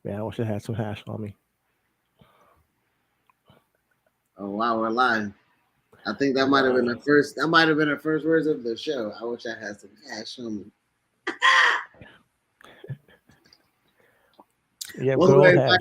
Man, I wish I had some hash on me. Oh wow, we're live. I think that might have been the first. That might have been the first words of the show. I wish I had some cash on me. Yeah, good Welcome old hash.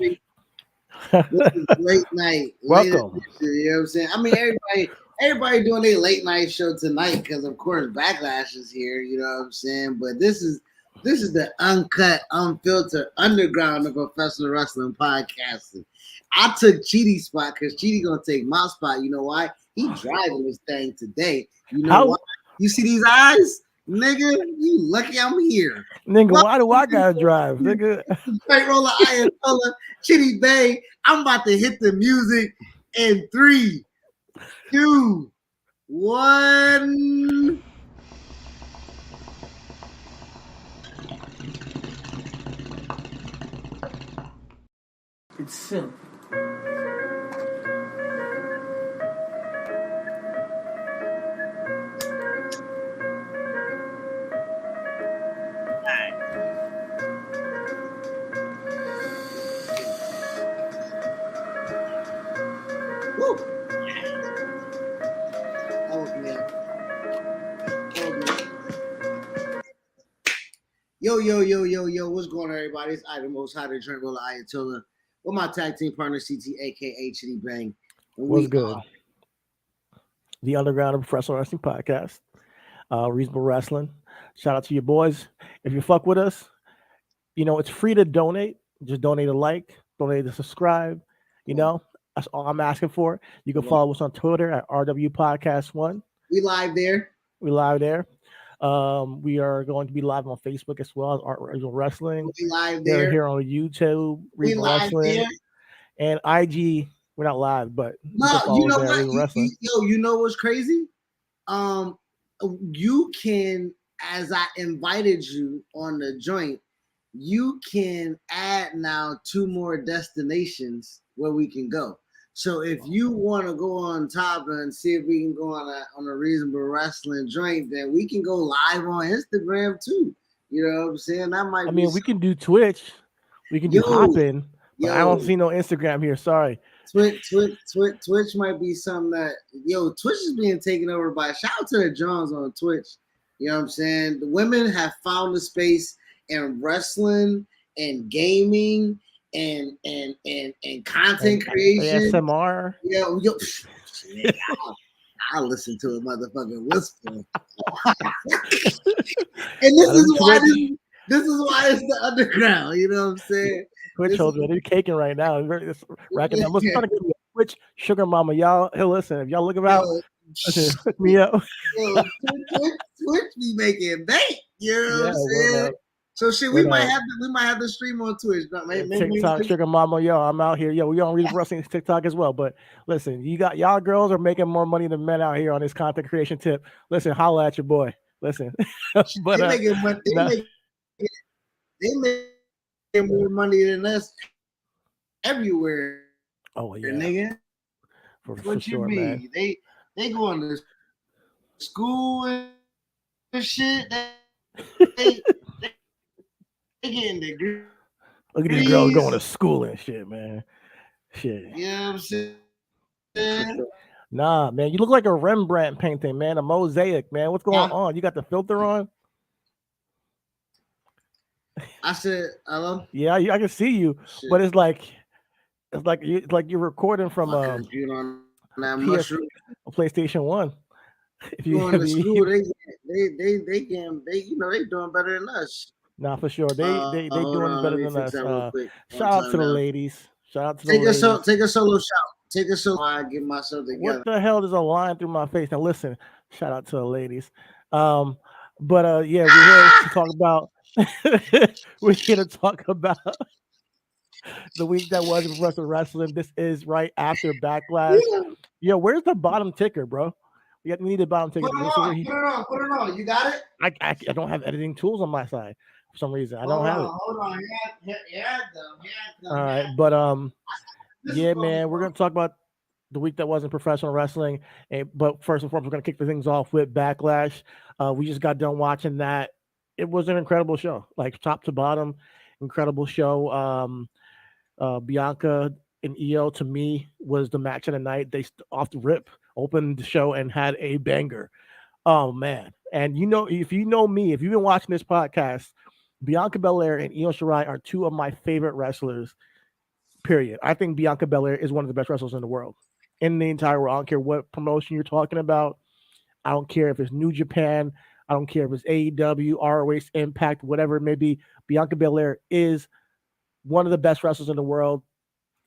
everybody. This is late night, late edition. Welcome. You know what I'm saying? I mean, everybody doing their late night show tonight because, of course, Backlash is here. You know what I'm saying? But this is the uncut, unfiltered underground of professional wrestling podcasting. I took Cheaty's spot because Cheaty gonna take my spot. You know why? He driving this thing today. You know How, why? You see these eyes, nigga? You lucky I'm here. nigga? Welcome Why do I gotta drive, nigga? to Straight Roller Ayatollah, Chitty Bay. I'm about to hit the music in 3, 2, 1. It's simple. Woo! That woke me up. Yo, what's going on, everybody? It's I, the most hot Trent Roller Ayatollah, with my tag team partner, CT, aka Chitty Bang. And What's good? The Underground of Professional Wrestling Podcast. Reasonable Wrestling. Shout out to your boys. If you fuck with us, it's free to donate. Just donate a like, donate to subscribe. That's all I'm asking for. You can follow us on Twitter at RW Podcast One. We live there. We live there. We are going to be live on Facebook as well as Art Regional Wrestling. We live They're there. here on YouTube, We Regional live Wrestling, there. and IG. We're not live, but No, you know what? Wrestling. You know what's crazy? You can, as I invited you on the joint, you can add now 2 more destinations where we can go. So if you want to go on top and see if we can go on a reasonable wrestling joint, then we can go live on Instagram too. You know what I'm saying? That might. I mean, we can do Twitch. We can do Hoppin', but I don't see no Instagram here. Sorry. Twitch might be something that Twitch is being taken over by. Shout out to the Johns on Twitch. You know what I'm saying? The women have found a space in wrestling and gaming and content creation. ASMR. I'll listen to a motherfucking whisper. And this is why it's the underground. You know what I'm saying? Twitch holder, they're caking right now. It's racking up. Let's try to get me a Twitch sugar mama. Y'all, hey, listen, if y'all look about, hook me up. Twitch be making bank. You know what I'm saying? So shit, we might have to stream on Twitch. TikTok sugar mama, yo, I'm out here. Yo, we on Reasonable Wrestling TikTok as well. But listen, y'all girls are making more money than men out here on this content creation tip. Listen, holla at your boy. Listen, but they make more money than us everywhere. Oh yeah, nigga. For what you sure, mean? Man. They going to school and shit. They getting degrees. Look at these girls going to school and shit, man. Shit. You know what I'm saying? Nah, man, you look like a Rembrandt painting, man. A mosaic, man. What's going on? You got the filter on? I said, hello. Yeah, I can see you, shit. But it's like you're recording from PlayStation 1. If you going to school, they doing better than us. Nah, for sure. They doing better than us. Shout out to the ladies. Shout out to the ladies. Take a solo shout. Take a solo. I get myself together. What the hell is a line through my face? Now listen. Shout out to the ladies. Yeah, we're here to talk about. We're here to talk about the week that was in wrestling. This is right after Backlash. Yo, where's the bottom ticker, bro? We need the bottom ticker. Put it on. You got it? I don't have editing tools on my side for some reason. I don't have it. Hold on. Yeah, all right, but yeah, man, we're gonna talk about the week that was in professional wrestling. But first and foremost, we're gonna kick the things off with Backlash. We just got done watching that. It was an incredible show, like top to bottom, incredible show. Bianca and Io to me was the match of the night. They off the rip opened the show and had a banger. Oh man! And if you know me, if you've been watching this podcast, Bianca Belair and Io Shirai are two of my favorite wrestlers. Period. I think Bianca Belair is one of the best wrestlers in the world, in the entire world. I don't care what promotion you're talking about. I don't care if it's New Japan. I don't care if it's AEW, ROH, Impact, whatever it may be. Bianca Belair is one of the best wrestlers in the world,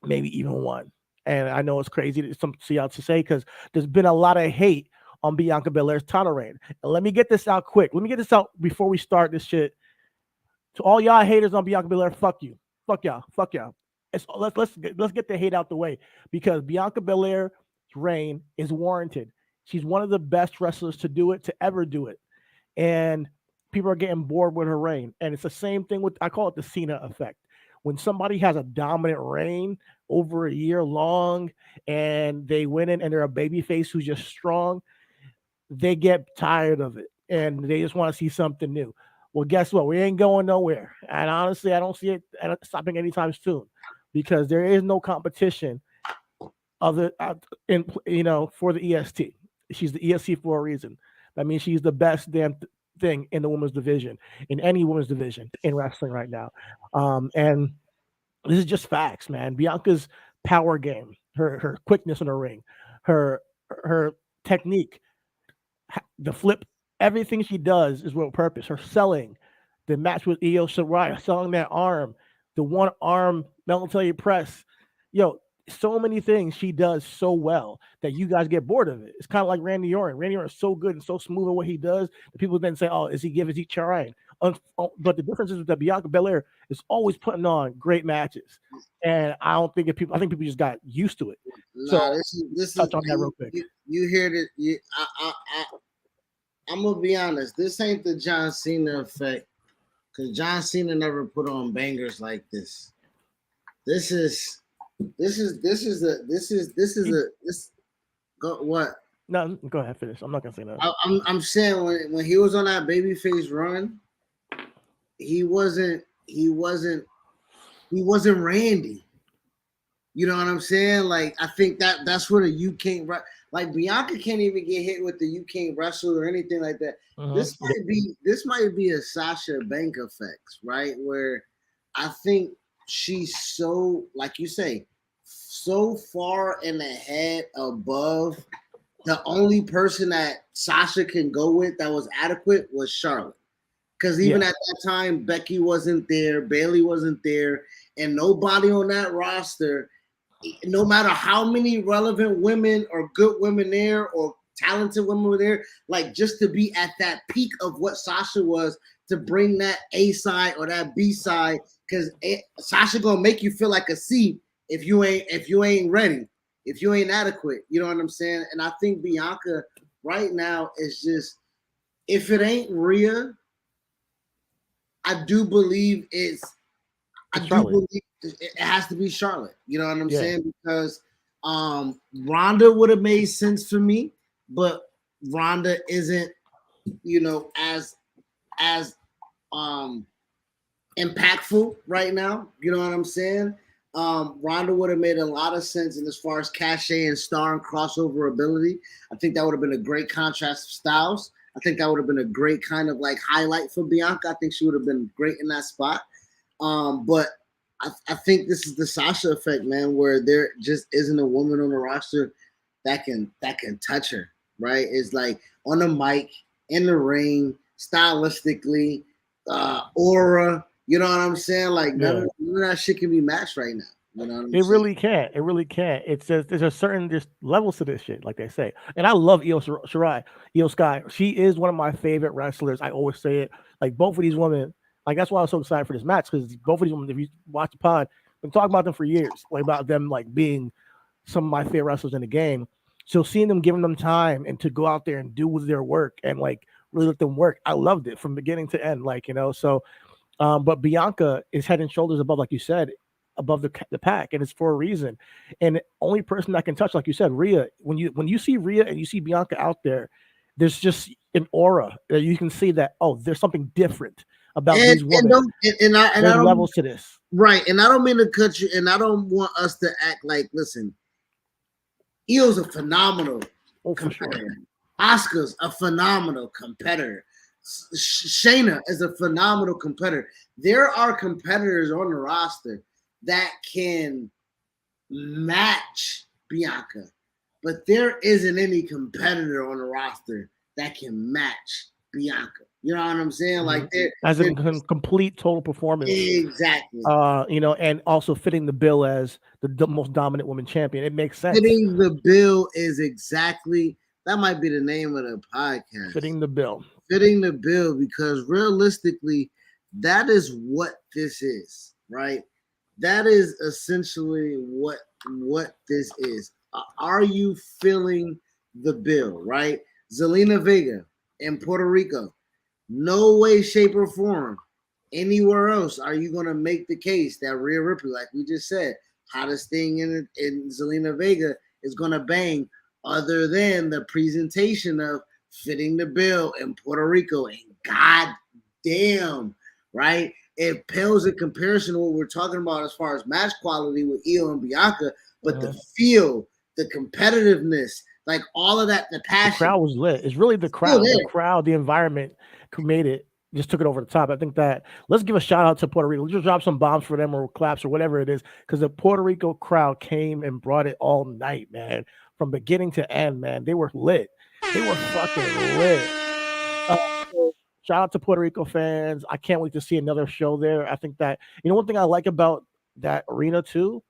maybe even one. And I know it's crazy to see out to say because there's been a lot of hate on Bianca Belair's title reign. And let me get this out quick. Let me get this out before we start this shit. To all y'all haters on Bianca Belair, fuck you, fuck y'all, fuck y'all. Let's get the hate out the way because Bianca Belair's reign is warranted. She's one of the best wrestlers to do it, to ever do it, and people are getting bored with her reign. And it's the same thing with I call it the Cena effect. When somebody has a dominant reign over a year long and they win it and they're a babyface who's just strong, they get tired of it and they just want to see something new. Well, guess what? We ain't going nowhere. And honestly, I don't see it stopping anytime soon because there is no competition other for the EST. She's the EST for a reason. That means she's the best damn thing in the women's division, in any women's division in wrestling right now. And this is just facts, man. Bianca's power game, her quickness in the ring, her technique, the flip, everything she does is with purpose. Her selling, the match with Io Shirai, selling that arm, the one arm military press, so many things she does so well that you guys get bored of it. It's kind of like Randy Orton. Randy Orton is so good and so smooth at what he does that people then say, "Oh, is he trying?" But the difference is that Bianca Belair is always putting on great matches, and I think people just got used to it. Nah, So this touch is on that real quick. you hear that? I'm gonna be honest. This ain't the John Cena effect because John Cena never put on bangers like this. This is what? No, go ahead, finish. I'm not gonna say that. I'm saying when he was on that babyface run, he wasn't Randy. You know what I'm saying? Like I think that's where you can't like Bianca can't even get hit with the you can't wrestle or anything like that. Uh-huh. This might be a Sasha Bank effect, right? Where I think she's so, like you say, so far in the head above. The only person that Sasha can go with that was adequate was Charlotte. Because even at that time, Becky wasn't there, Bayley wasn't there, and nobody on that roster, no matter how many relevant women or good women there or talented women were there, like just to be at that peak of what Sasha was, to bring that A side or that B side, because Sasha gonna make you feel like a C if you ain't ready, if you ain't adequate. You know what I'm saying? And I think Bianca right now is just, if it ain't Rhea, I do believe it has to be Charlotte. You know what I'm saying? Because Ronda would have made sense for me, but Ronda isn't, as impactful right now. You know what I'm saying? Ronda would have made a lot of sense in as far as cachet and star and crossover ability. I think that would have been a great contrast of styles. I think that would have been a great kind of like highlight for Bianca. I think she would have been great in that spot. But I think this is the Sasha effect, man, where there just isn't a woman on the roster that can touch her, right? It's like on the mic, in the ring, stylistically, aura. You know what I'm saying? Like none of that shit can be matched right now. You know what I'm saying? Really can't. It really can't. It's just there's a certain just levels to this shit, like they say. And I love Io Shirai, Io Sky. She is one of my favorite wrestlers. I always say it. Like both of these women, like that's why I was so excited for this match, because both of these women, if you watch the pod, I've been talking about them for years, like about them like being some of my favorite wrestlers in the game. So seeing them, giving them time and to go out there and do their work and like really let them work, I loved it from beginning to end. Like, so but Bianca is head and shoulders above, like you said, above the pack, and it's for a reason. And only person that can touch, like you said, Rhea. When you see Rhea and you see Bianca out there, there's just an aura that you can see that, oh, there's something different about these women. And I There's don't, levels to this. right, and I don't mean to cut you, and I don't want us to act like, listen, Io's a phenomenal competitor. Sure. Oscar's a phenomenal competitor. Shayna is a phenomenal competitor. There are competitors on the roster that can match Bianca, but there isn't any competitor on the roster that can match Bianca. You know what I'm saying? Like as a complete total performance. Exactly. And also fitting the bill as the most dominant woman champion. It makes sense. Fitting the bill is exactly, that might be the name of the podcast. Fitting the bill. Fitting the bill, because realistically, that is what this is, right? That is essentially what this is. Are you filling the bill, right? Zelina Vega in Puerto Rico, no way, shape, or form anywhere else are you going to make the case that Rhea Ripley, like we just said, hottest thing in Zelina Vega, is going to bang, other than the presentation of fitting the bill in Puerto Rico. And god damn, right? It pales in comparison to what we're talking about as far as match quality with Io and Bianca, but the feel, the competitiveness, like all of that, the passion. The crowd was lit. It's really the crowd. The crowd, the environment made it, just took it over the top. I think that, let's give a shout out to Puerto Rico. Let's just drop some bombs for them or claps or whatever it is, because the Puerto Rico crowd came and brought it all night, man. From beginning to end, man. They were lit. They were fucking lit. Shout out to Puerto Rico fans. I can't wait to see another show there. I think that, one thing I like about that arena too,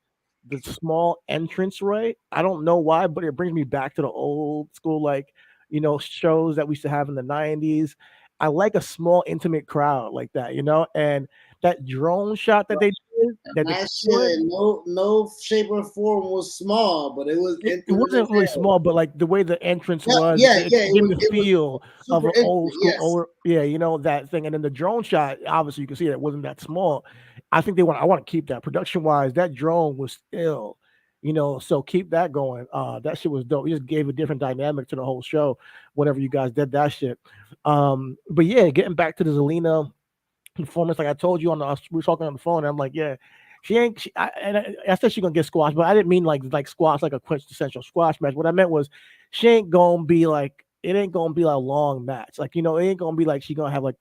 the small entrance, right? I don't know why, but it brings me back to the old school, like, shows that we used to have in the 90s. I like a small, intimate crowd like that, and that drone shot that they did, that shit, no shape or form was small, but it wasn't really small, but like the way the entrance was, it gave the feel of an old school, that thing. And then the drone shot, obviously you can see it wasn't that small. I think I want to keep that production wise. That drone was still, so keep that going. That shit was dope. It just gave a different dynamic to the whole show whenever you guys did that shit. But yeah, getting back to the Zelina performance, like I told you we were talking on the phone, and I'm like, yeah, I said she's gonna get squashed, but I didn't mean like squash, like a quintessential squash match. What I meant was, she ain't gonna be like, it ain't gonna be like a long match. Like, it ain't gonna be like she's gonna have like,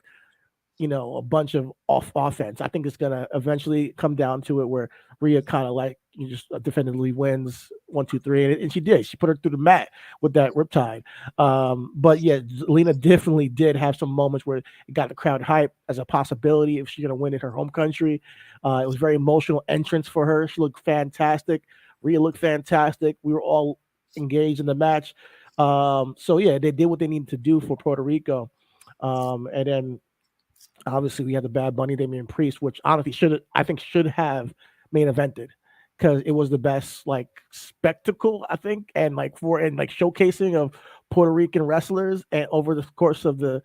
a bunch of offense. I think it's gonna eventually come down to it where Rhea kind of like, just definitively wins 1, 2, 3, and she did. She put her through the mat with that riptide. But yeah, Lena definitely did have some moments where it got the crowd hype as a possibility if she's gonna win in her home country. It was very emotional entrance for her. She looked fantastic. Rhea looked fantastic. We were all engaged in the match. So yeah, they did what they needed to do for Puerto Rico. And then obviously we had the Bad Bunny, Damian Priest, which honestly should have main evented, because it was the best like spectacle, I think, and showcasing of Puerto Rican wrestlers, and over the course of the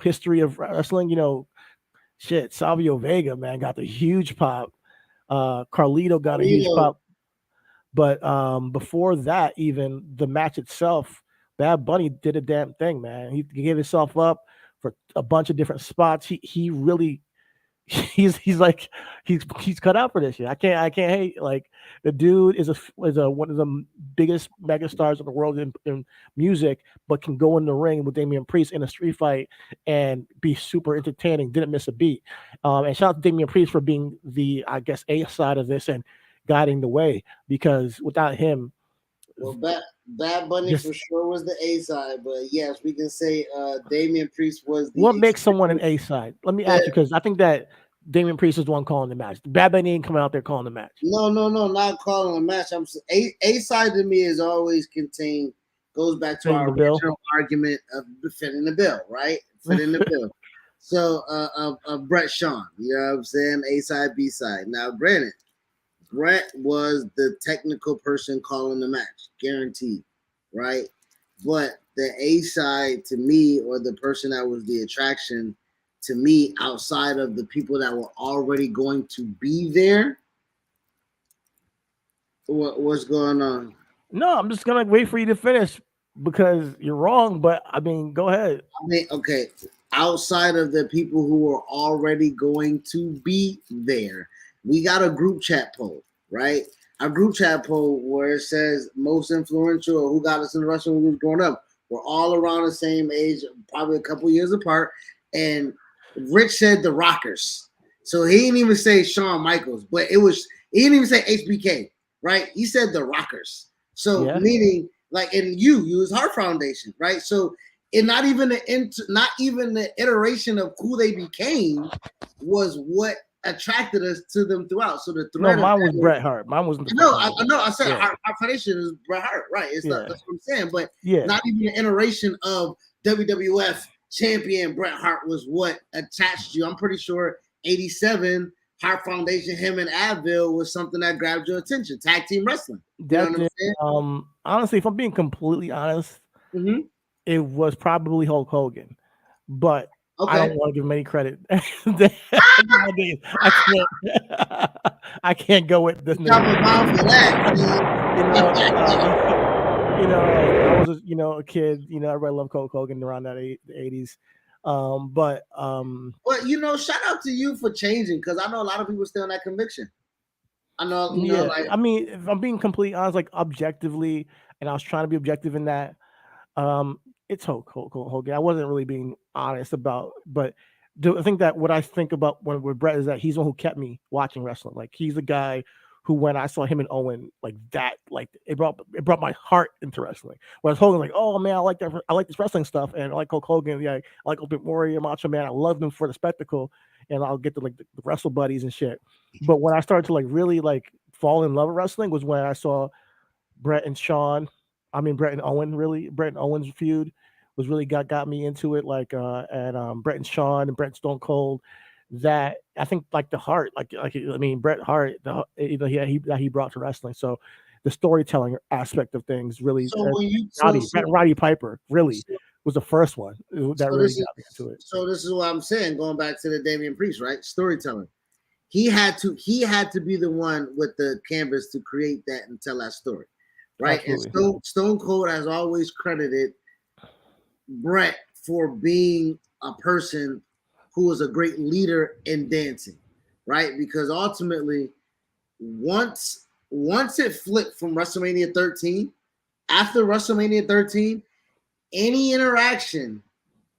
history of wrestling, Savio Vega, man, got the huge pop. Carlito got a huge pop. But before that, even the match itself, Bad Bunny did a damn thing, man. He gave himself up for a bunch of different spots. He really he's cut out for this shit. I can't hate. Like, the dude is one of the biggest megastars in the world in music, but can go in the ring with Damian Priest in a street fight and be super entertaining. Didn't miss a beat. And shout out to Damian Priest for being the, I guess, A side of this and guiding the way, because without him, well, Bad Bunny for sure was the A side, but yes, we can say Damian Priest was the. What makes someone an A side? Let me ask you, because I think that Damian Priest is the one calling the match. Bad Bunny ain't coming out there calling the match. No, not calling a match. I'm A side to me is always goes back to our original argument of fitting the bill, right? Fitting the bill. So Brett Shawn, you know what I'm saying? A side, B side. Now, granted, Brett was the technical person calling the match, guaranteed, right? But the A side to me, or the person that was the attraction to me, outside of the people that were already going to be there, what's going on? No, I'm just gonna wait for you to finish, because you're wrong. But I mean, go ahead. I mean, okay. outside of the people who are already going to be there, we got a group chat poll, right? A group chat poll where it says most influential or who got us in the wrestling when we was growing up. We're all around the same age, probably a couple years apart. And Rich said the Rockers. So he didn't even say Shawn Michaels, but he didn't even say HBK, right? He said the Rockers. So meaning like, and you was Heart Foundation, right? So and not even the iteration of who they became was what attracted us to them throughout. So the thread mine was Bret Hart. Mine wasn't the I said Heart Foundation is Bret Hart, right? That's what I'm saying. But not even the iteration of WWF champion Bret Hart was what attached you. I'm pretty sure 87 Heart Foundation, him and Advil was something that grabbed your attention. Tag team wrestling. You know what I'm saying? Honestly, if I'm being completely honest, it was probably Hulk Hogan, but I don't want to give him any credit. I can't go with this. I was a kid. Everybody loved Hulk Hogan around that the 80s. But shout out to you for changing, because I know a lot of people stay on that conviction. I know, I mean, if I'm being completely honest, like objectively, and I was trying to be objective in that, it's Hulk Hogan. I wasn't really being honest about, but I think that what I think about with Bret is that he's the one who kept me watching wrestling. Like he's the guy who, when I saw him and Owen, like that, like it brought my heart into wrestling. Whereas Hogan, like, oh man, I like this wrestling stuff, and I like Hulk Hogan. Yeah, I like Ultimate Warrior, Macho Man. I love them for the spectacle, and I'll get to like the wrestle buddies and shit. But when I started to like really like fall in love with wrestling was when I saw Bret and Owen, really. Bret and Owen's feud was really got me into it, like and Bret and Shawn and Bret Stone Cold. That I think like the heart, Bret Hart, he brought to wrestling. So the storytelling aspect of things really. Roddy Piper really was the first one that really got me into it. So this is what I'm saying, going back to the Damian Priest, right? Storytelling. He had to be the one with the canvas to create that and tell that story, right? Absolutely. And Stone Cold has always credited Bret for being a person who was a great leader in dancing, right? Because ultimately, once it flipped from WrestleMania 13, after WrestleMania 13, any interaction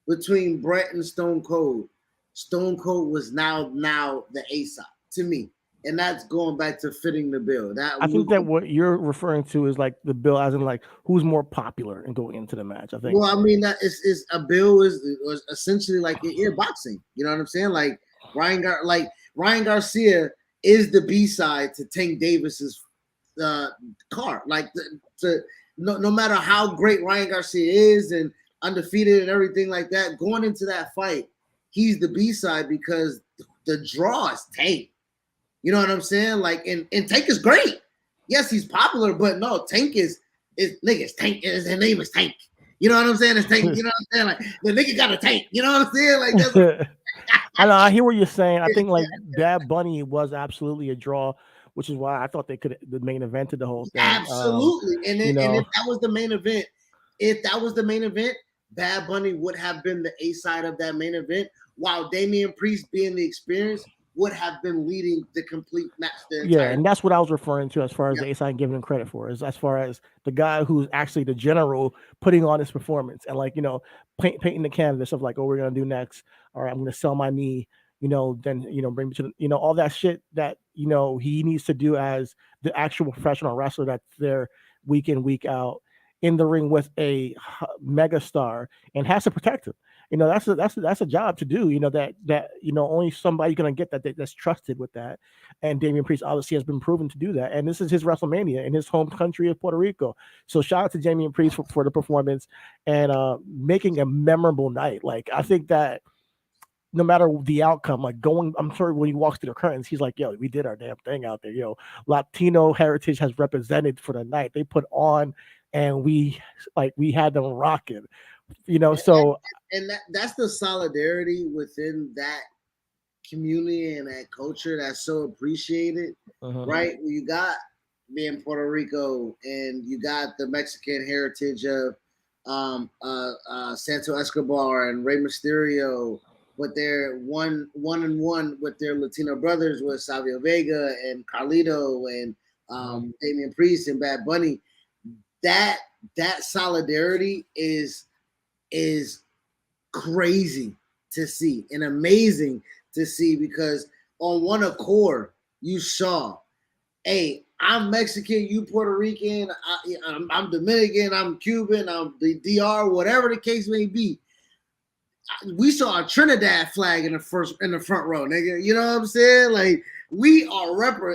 between Bret and Stone Cold was now the A-side to me. And that's going back to fitting the bill. I think that what you're referring to is like the bill, as in like who's more popular and going into the match. I think. Well, I mean, that is a bill is essentially like boxing. You know what I'm saying? Like Ryan Garcia is the B-side to Tank Davis's car. Like no matter how great Ryan Garcia is and undefeated and everything like that, going into that fight, he's the B-side because the draw is Tank. You know what I'm saying? Like, and Tank is great. Yes, he's popular, but no, Tank is Tank. His name is Tank. You know what I'm saying? It's Tank. You know what I'm saying? Like, the nigga got a tank. You know what I'm saying? Like, that's I know. I hear what you're saying. I think like Bad Bunny was absolutely a draw, which is why I thought they could the main evented the whole thing. Absolutely. And if that was the main event, Bad Bunny would have been the A side of that main event, while Damian Priest, being the experience, would have been leading the complete match. And that's what I was referring to as far as the A side giving him credit for, is as far as the guy who's actually the general putting on his performance and like, painting the canvas of like, oh, we're going to do next. All right, I'm going to sell my knee, then, bring me to the, all that shit that, he needs to do as the actual professional wrestler that's there week in, week out in the ring with a mega star and has to protect him. That's a job to do. That only somebody gonna get that's trusted with that. And Damian Priest obviously has been proven to do that. And this is his WrestleMania in his home country of Puerto Rico. So shout out to Damian Priest for the performance and making a memorable night. Like I think that no matter the outcome, like I'm sure when he walks through the curtains, he's like, yo, we did our damn thing out there. Latino heritage has represented for the night. They put on and we had them rocking. So that's the solidarity within that community and that culture that's so appreciated, right? You got being Puerto Rico and you got the Mexican heritage of Santo Escobar and Rey Mysterio, but they're one and one with their Latino brothers with Savio Vega and Carlito and Damian Priest and Bad Bunny. That solidarity is crazy to see and amazing to see, because on one accord you saw, hey, I'm Mexican, you Puerto Rican, I'm Dominican, I'm Cuban, I'm the DR, whatever the case may be. We saw a Trinidad flag in the front row, nigga. You know what I'm saying? Like, we are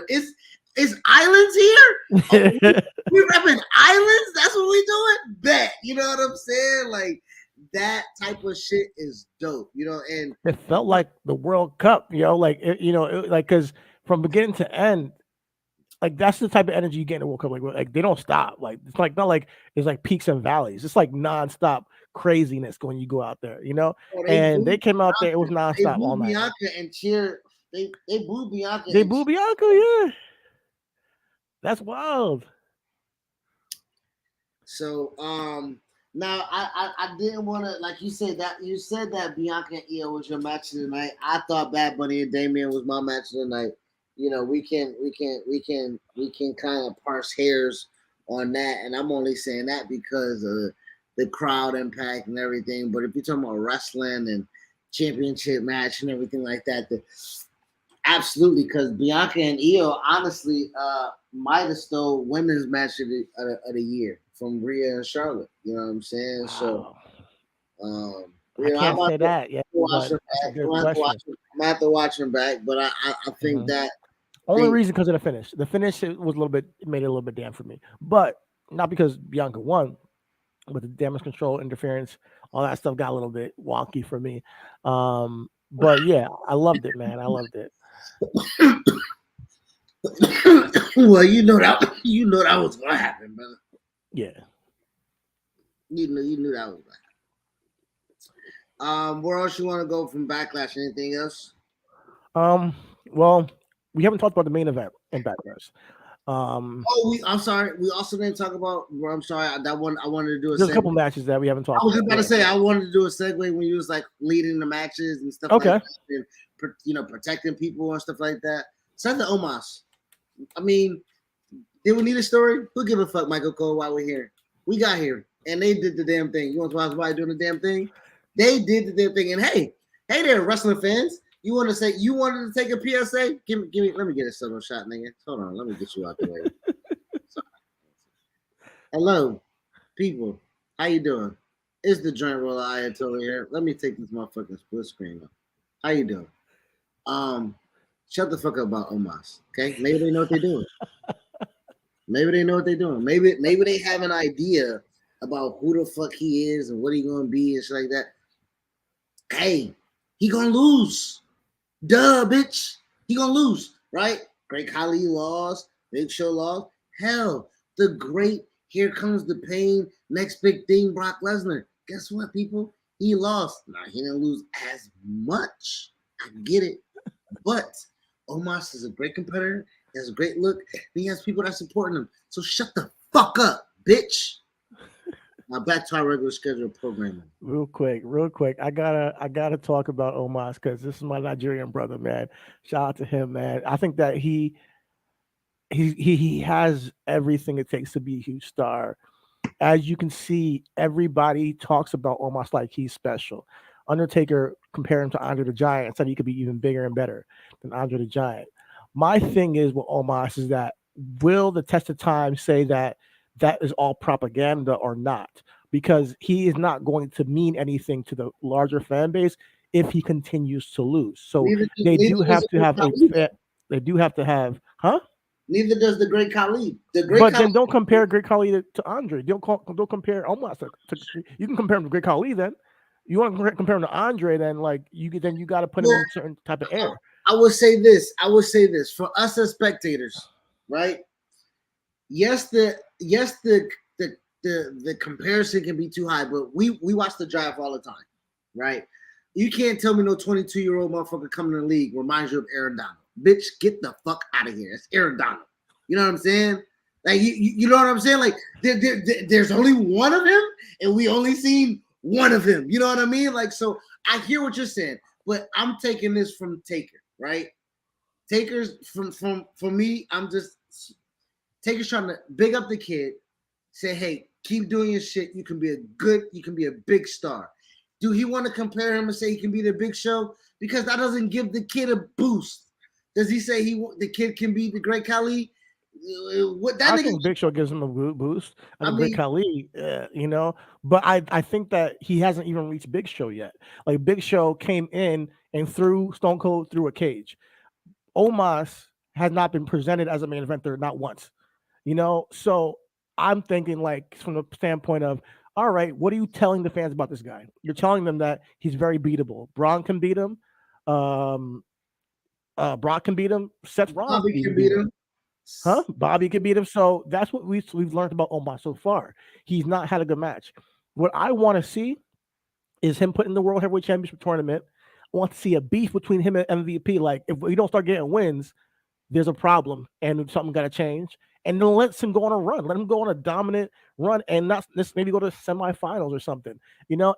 it's islands here. We repping islands. That's what we doing. Bet. You know what I'm saying? Like, that type of shit is dope. You know, and it felt like the World Cup. Like like because from beginning to end, like that's the type of energy you get in the World Cup. Like they don't stop. Like it's like not like it's like peaks and valleys. It's like nonstop craziness when you go out there. And they came out there. It was nonstop all night. Bianca and cheer. They booed Bianca. They booed Bianca. Yeah, that's wild. So now I didn't want to, like you said that Bianca and Io was your match of the night. I thought Bad Bunny and Damian was my match of the night. We can kind of parse hairs on that, and I'm only saying that because of the crowd impact and everything. But if you're talking about wrestling and championship match and everything like that, absolutely, because Bianca and Io honestly might have stole women's match of the year from Rhea and Charlotte. You know what I'm saying? Wow. So I can't say that yet. I'm have to watch them back, but I think that only reason because of the finish. The finish was made it a little bit damn for me, but not because Bianca won, but the damage control, interference, all that stuff got a little bit wonky for me. But yeah, I loved it, man. I loved it. Well, you know that was gonna happen, brother. Yeah. You knew that was gonna happen. Where else you want to go from Backlash? Anything else? Well, we haven't talked about the main event in Backlash. I'm sorry. We also didn't talk about. I'm sorry. That one I wanted to do. There's a couple matches that we haven't talked. I was just about to say I wanted to do a segue when you was like leading the matches and stuff. Okay. Like that, and, protecting people and stuff like that. Send the Omos. I mean, did we need a story? Who give a fuck, Michael Cole? While we're here, we got here and they did the damn thing. You want to watch why doing the damn thing? They did the damn thing. And hey there, wrestling fans. You want to say you wanted to take a PSA? Give me. Let me get a solo shot, nigga. Hold on. Let me get you out the way. Hello, people. How you doing? It's the joint roller Ayatollah here. Let me take this motherfucking split screen up. How you doing? Shut the fuck up about Omos. Okay, maybe they know what they're doing. Maybe they know what they're doing. Maybe they have an idea about who the fuck he is and what he gonna be and shit like that. Hey, he gonna lose. Duh, bitch. He gonna lose, right? Great Khali lost. Big Show lost. Hell, the great Here Comes the Pain, next big thing, Brock Lesnar. Guess what, people? He lost. Now, he didn't lose as much. I get it. But Omos is a great competitor. He has a great look. And he has people that support him. So shut the fuck up, bitch. Now back to our regular scheduled programming. Real quick. I gotta talk about Omos because this is my Nigerian brother, man. Shout out to him, man. I think that he has everything it takes to be a huge star. As you can see, everybody talks about Omos like he's special. Undertaker compared him to Andre the Giant and said he could be even bigger and better than Andre the Giant. My thing is with Omos is that will the test of time say that is all propaganda or not? Because he is not going to mean anything to the larger fan base if he continues to lose. So they do have to have, huh? Neither does the Great Khali. Then don't compare Great Khali to Andre. Don't compare Omos to. You can compare him to Great Khali then. You want to compare him to Andre, then you got to put him in a certain type of air. I would say this for us as spectators, right? Yes, the comparison can be too high, but we watch the draft all the time, right? You can't tell me no 22-year-old motherfucker coming to the league reminds you of Aaron Donald. Bitch, get the fuck out of here. It's Aaron Donald. You know what I'm saying? Like you know what I'm saying? Like there's only one of him, and we only seen one of him. You know what I mean? Like, so I hear what you're saying, but I'm taking this from Taker, right? Taker's from for me. I'm just Taker's trying to big up the kid, say, hey, keep doing your shit. You can be a big star. Do he want to compare him and say he can be the Big Show? Because that doesn't give the kid a boost. Does he say the kid can be the Great Khali? What that I nigga? think Big Show gives him a boost. I I think Great mean, Khali, but I think that he hasn't even reached Big Show yet. Like Big Show came in and threw Stone Cold through a cage. Omos has not been presented as a main eventer, not once. So I'm thinking like from the standpoint of, all right, what are you telling the fans about this guy? You're telling them that he's very beatable. Braun can beat him. Um, Brock can beat him. Seth Rollins Bobby can can even beat beat him. him. Huh? Bobby can beat him. So that's what we've learned about Omar so far. He's not had a good match. What I want to see is him put in the World Heavyweight Championship tournament. I want to see a beef between him and MVP. Like if we don't start getting wins, there's a problem and something got to change. And then let him go on a run. Let him go on a dominant run and not let's maybe go to semifinals or something,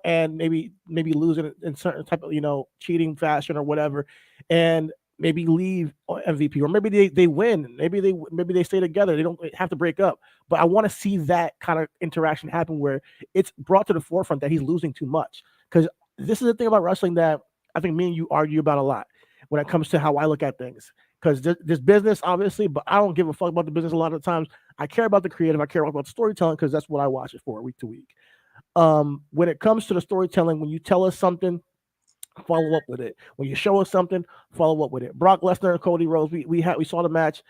and maybe lose it in certain type of cheating fashion or whatever, and maybe leave MVP or maybe they win. Maybe they stay together. They don't have to break up. But I want to see that kind of interaction happen where it's brought to the forefront that he's losing too much. Because this is the thing about wrestling that I think me and you argue about a lot when it comes to how I look at things because there's business, obviously, but I don't give a fuck about the business a lot of times. I care about the creative. I care about the storytelling because that's what I watch it for week to week. When it comes to the storytelling, when you tell us something, follow up with it. When you show us something, follow up with it. Brock Lesnar and Cody Rhodes, we saw the match.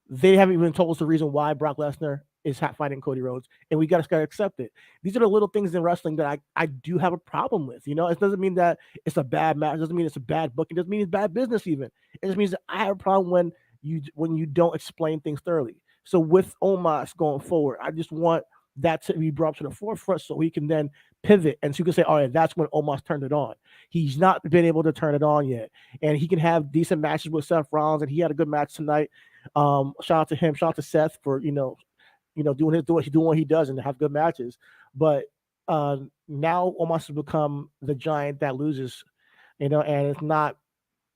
They haven't even told us the reason why Brock Lesnar is fighting Cody Rhodes, and we gotta accept it. These are the little things in wrestling that I do have a problem with. It doesn't mean that it's a bad match. It doesn't mean it's a bad book. It doesn't mean it's bad business. Even it just means that I have a problem when you don't explain things thoroughly. So with Omos going forward, I just want that to be brought to the forefront so he can then pivot and so you can say, all right, that's when Omos turned it on. He's not been able to turn it on yet, and he can have decent matches with Seth Rollins, and he had a good match tonight. Shout out to him. Shout out to Seth for doing what he does and have good matches. But now Omos has become the giant that loses, and it's not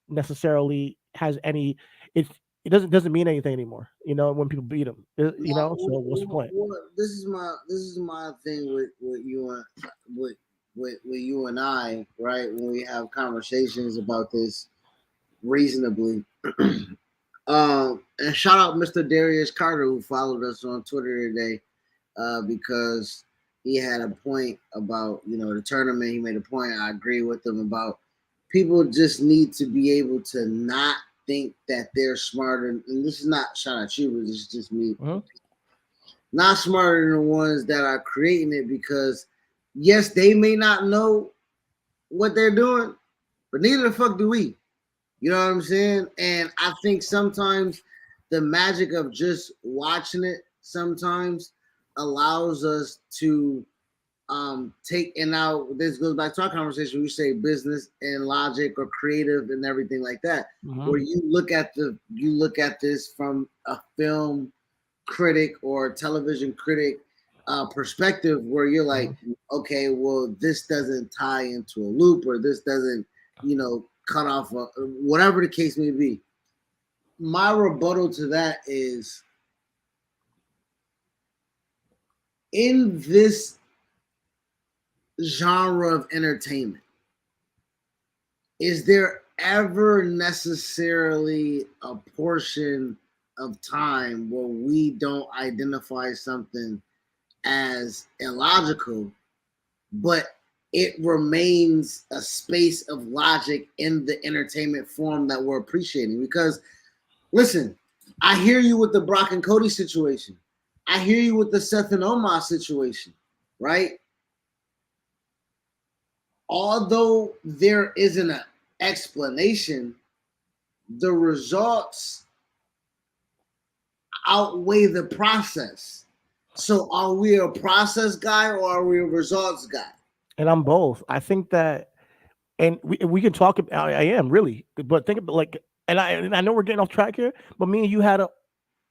necessarily has any. It doesn't mean anything anymore. When people beat him, So what's the point? This is my thing with you and with you and I, right? When we have conversations about this reasonably. And shout out Mr. Darius Carter who followed us on Twitter today, because he had a point about the tournament. He made a point. I agree with him about people just need to be able to not think that they're smarter. And this is not shout out you, but this is just me. Mm-hmm. Not smarter than the ones that are creating it because yes, they may not know what they're doing, but neither the fuck do we. You know what I'm saying? And I think sometimes the magic of just watching it sometimes allows us to take, and now this goes back to our conversation. We say business and logic or creative and everything like that. Mm-hmm. Where you look at this from a film critic or television critic perspective, where you're like, okay, well, this doesn't tie into a loop, or this doesn't, cut off whatever the case may be. My rebuttal to that is, in this genre of entertainment, is there ever necessarily a portion of time where we don't identify something as illogical, but it remains a space of logic in the entertainment form that we're appreciating? Because listen, I hear you with the Brock and Cody situation. I hear you with the Seth and Omos situation, right? Although there isn't an explanation, the results outweigh the process. So are we a process guy or are we a results guy? And I'm both. I think that, and we can talk about. I am really, but think about and I know we're getting off track here. But me and you had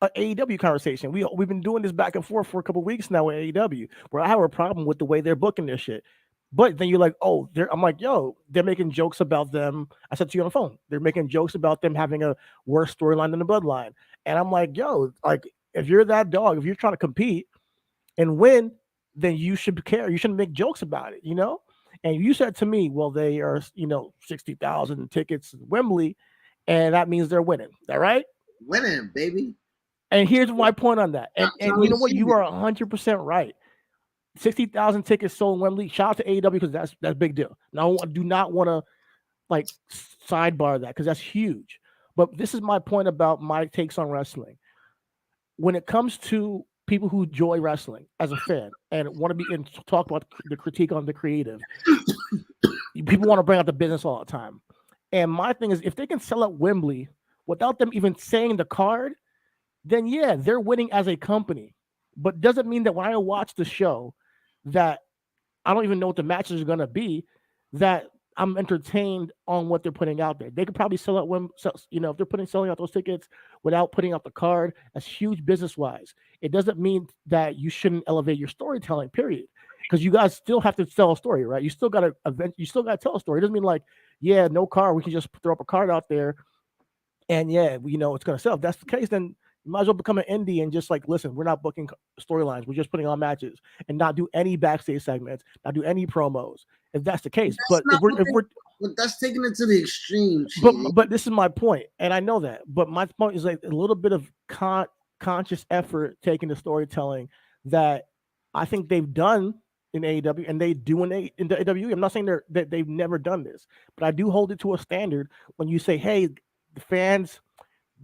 an AEW conversation. We've been doing this back and forth for a couple weeks now with AEW, where I have a problem with the way they're booking their shit. But then you're like, oh, I'm like, yo, they're making jokes about them. I said to you on the phone, they're making jokes about them having a worse storyline than the Bloodline, and I'm like, yo, like if you're that dog, if you're trying to compete and win, then you should care. You shouldn't make jokes about it, you know. And you said to me, well, they are, 60,000 tickets in Wembley, and that means they're winning. Is that right? Winning, baby. And here's my point on that. And That's how you know you what? see You it. are 100% right. 60,000 tickets sold in Wembley. Shout out to AEW because that's a big deal. Now I do not want to like sidebar that because that's huge. But this is my point about my takes on wrestling. When it comes to people who enjoy wrestling as a fan and want to be and talk about the critique on the creative, people want to bring up the business all the time. And my thing is, if they can sell out Wembley without them even saying the card, then yeah, they're winning as a company. But doesn't mean that when I watch the show that I don't even know what the matches are going to be, that I'm entertained on what they're putting out there. They could probably sell out when, if they're selling out those tickets without putting out the card. That's huge business wise. It doesn't mean that you shouldn't elevate your storytelling, period. Because you guys still have to tell a story, right? You still got to tell a story. It doesn't mean like, yeah, no card. We can just throw up a card out there, and yeah, it's going to sell. If that's the case, then you might as well become an indie and just like, listen, we're not booking storylines. We're just putting on matches and not do any backstage segments, not do any promos. If that's the case, but that's taking it to the extreme. But this is my point, and I know that. But my point is like a little bit of conscious effort taking the storytelling that I think they've done in AEW and they do in the AEW. I'm not saying that they've never done this, but I do hold it to a standard when you say, hey, the fans,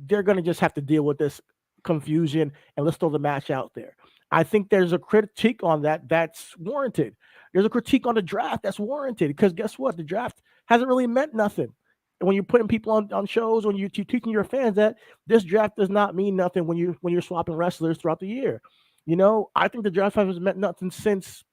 they're going to just have to deal with this confusion and let's throw the match out there. I think there's a critique on that that's warranted. There's a critique on the draft that's warranted because guess what? The draft hasn't really meant nothing. And when you're putting people on shows, when you're teaching your fans that this draft does not mean nothing when you're swapping wrestlers throughout the year. I think the draft hasn't meant nothing since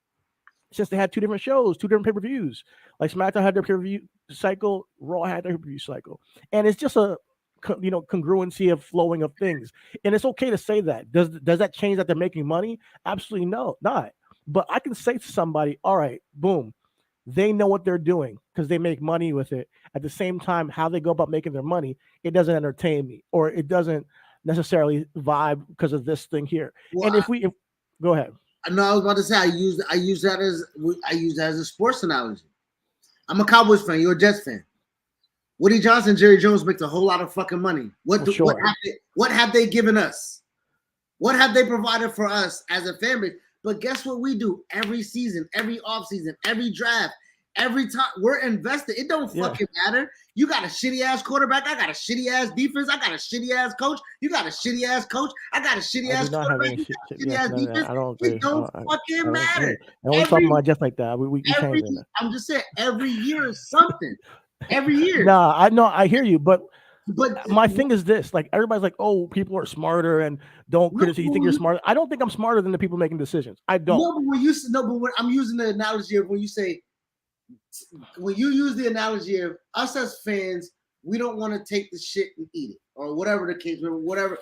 they had two different shows, two different pay-per-views. Like SmackDown had their pay-per-view cycle, Raw had their pay-per-view cycle. And it's just a congruency of flowing of things, and it's okay to say that. Does that change that they're making money? Absolutely no, not. But I can say to somebody, all right, boom, they know what they're doing because they make money with it. At the same time, how they go about making their money, it doesn't entertain me, or it doesn't necessarily vibe because of this thing here. Well, and if go ahead. No, I was about to say I use that as a sports analogy. I'm a Cowboys fan. You're a Jets fan. Woody Johnson, Jerry Jones makes a whole lot of fucking money. What have they given us? What have they provided for us as a fan base? But guess what we do every season, every offseason, every draft, every time we're invested. It don't fucking matter. You got a shitty ass quarterback. I got a shitty ass defense. I got a shitty ass coach. You got a shitty ass coach. I got a shitty ass quarterback. You got a shitty ass defense. It don't fucking matter. I don't talk about just like that. I'm just saying every year is something. Every year. Nah, I know. I hear you, but my thing is this: like everybody's like, "Oh, people are smarter and don't criticize." You think you're smarter? I don't think I'm smarter than the people making decisions. I don't. No, but I'm using the analogy of when you use the analogy of us as fans, we don't want to take the shit and eat it, or whatever the case, whatever.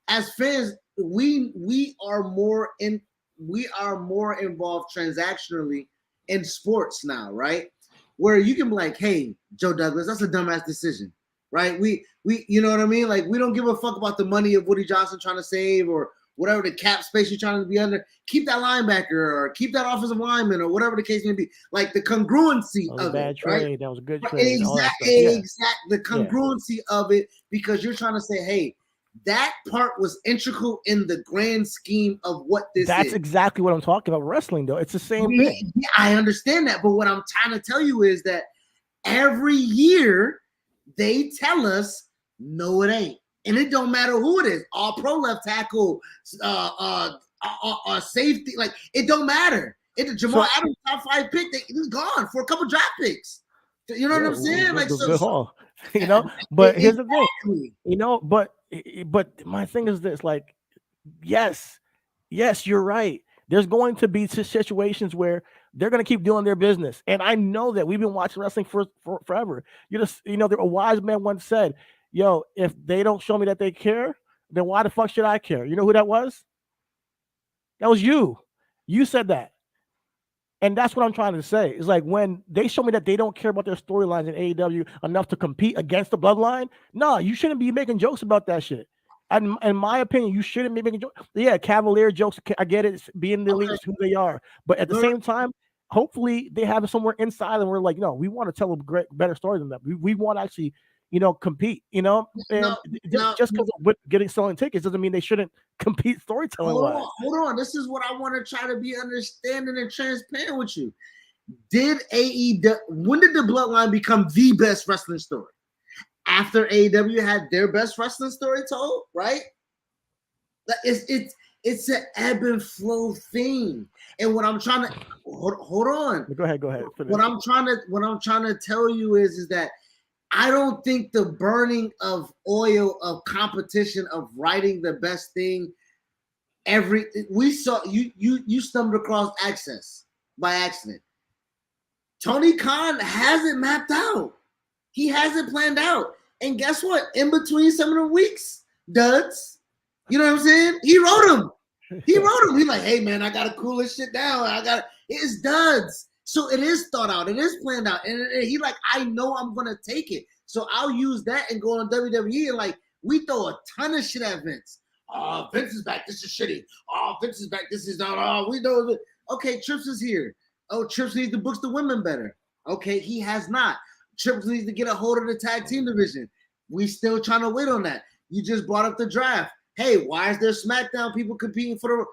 As fans, we are more involved transactionally in sports now, right? Where you can be like, hey, Joe Douglas, that's a dumbass decision, right? We you know what I mean? Like, we don't give a fuck about the money of Woody Johnson trying to save or whatever the cap space you're trying to be under. Keep that linebacker or keep that offensive lineman or whatever the case may be. Like the congruency of it, right? That was a good trade. Exactly. The congruency of it, because you're trying to say, hey, that part was integral in the grand scheme of what this is. That's exactly what I'm talking about. Wrestling, though, it's the same thing. Yeah, I understand that, but what I'm trying to tell you is that every year they tell us, no, it ain't, and it don't matter who it is. All pro left tackle, safety, like it don't matter. Jamal Adams top 5 pick, he's gone for a couple draft picks. You know what I'm saying? Like good haul. But here's the thing. But my thing is this: like, yes, you're right. There's going to be situations where they're going to keep doing their business, and I know that we've been watching wrestling for forever. A wise man once said, "Yo, if they don't show me that they care, then why the fuck should I care? You know who that was? That was you. You said that. And that's what I'm trying to say. It's like when they show me that they don't care about their storylines in AEW enough to compete against the bloodline. No, you shouldn't be making jokes about that shit. And in my opinion, you shouldn't be making jokes. Yeah, cavalier jokes. I get it. It's being the elite Okay. is who they are. But at the same time, hopefully they have it somewhere inside and we're like, no, we want to tell a better story than that. We want to actually, compete, and No, just because of getting selling tickets doesn't mean they shouldn't compete storytelling wise. Hold on. This is what I want to try to be understanding and transparent with you. Did AEW, when did the Bloodline become the best wrestling story? After AEW had their best wrestling story told, right? It's an ebb and flow thing. And what I'm trying to hold on. Go ahead. Finish. What I'm trying to tell you is that I don't think the burning of oil of competition of writing the best thing. We saw you stumbled across Access by accident. Tony Khan hasn't mapped out. He hasn't planned out. And guess what? In between some of the weeks, duds, you know what I'm saying? He wrote them. He's like, hey man, I gotta cool this shit down. It's duds. So it is thought out. It is planned out. And he like, I know I'm gonna take it. So I'll use that and go on WWE and like we throw a ton of shit at Vince. Oh, Vince is back. This is shitty. Oh, Vince is back. This is not. Oh, we know it. Okay, Trips is here. Oh, Trips needs to book the women better. Okay, he has not. Trips needs to get a hold of the tag team division. We still trying to wait on that. You just brought up the draft. Hey, why is there SmackDown people competing for the?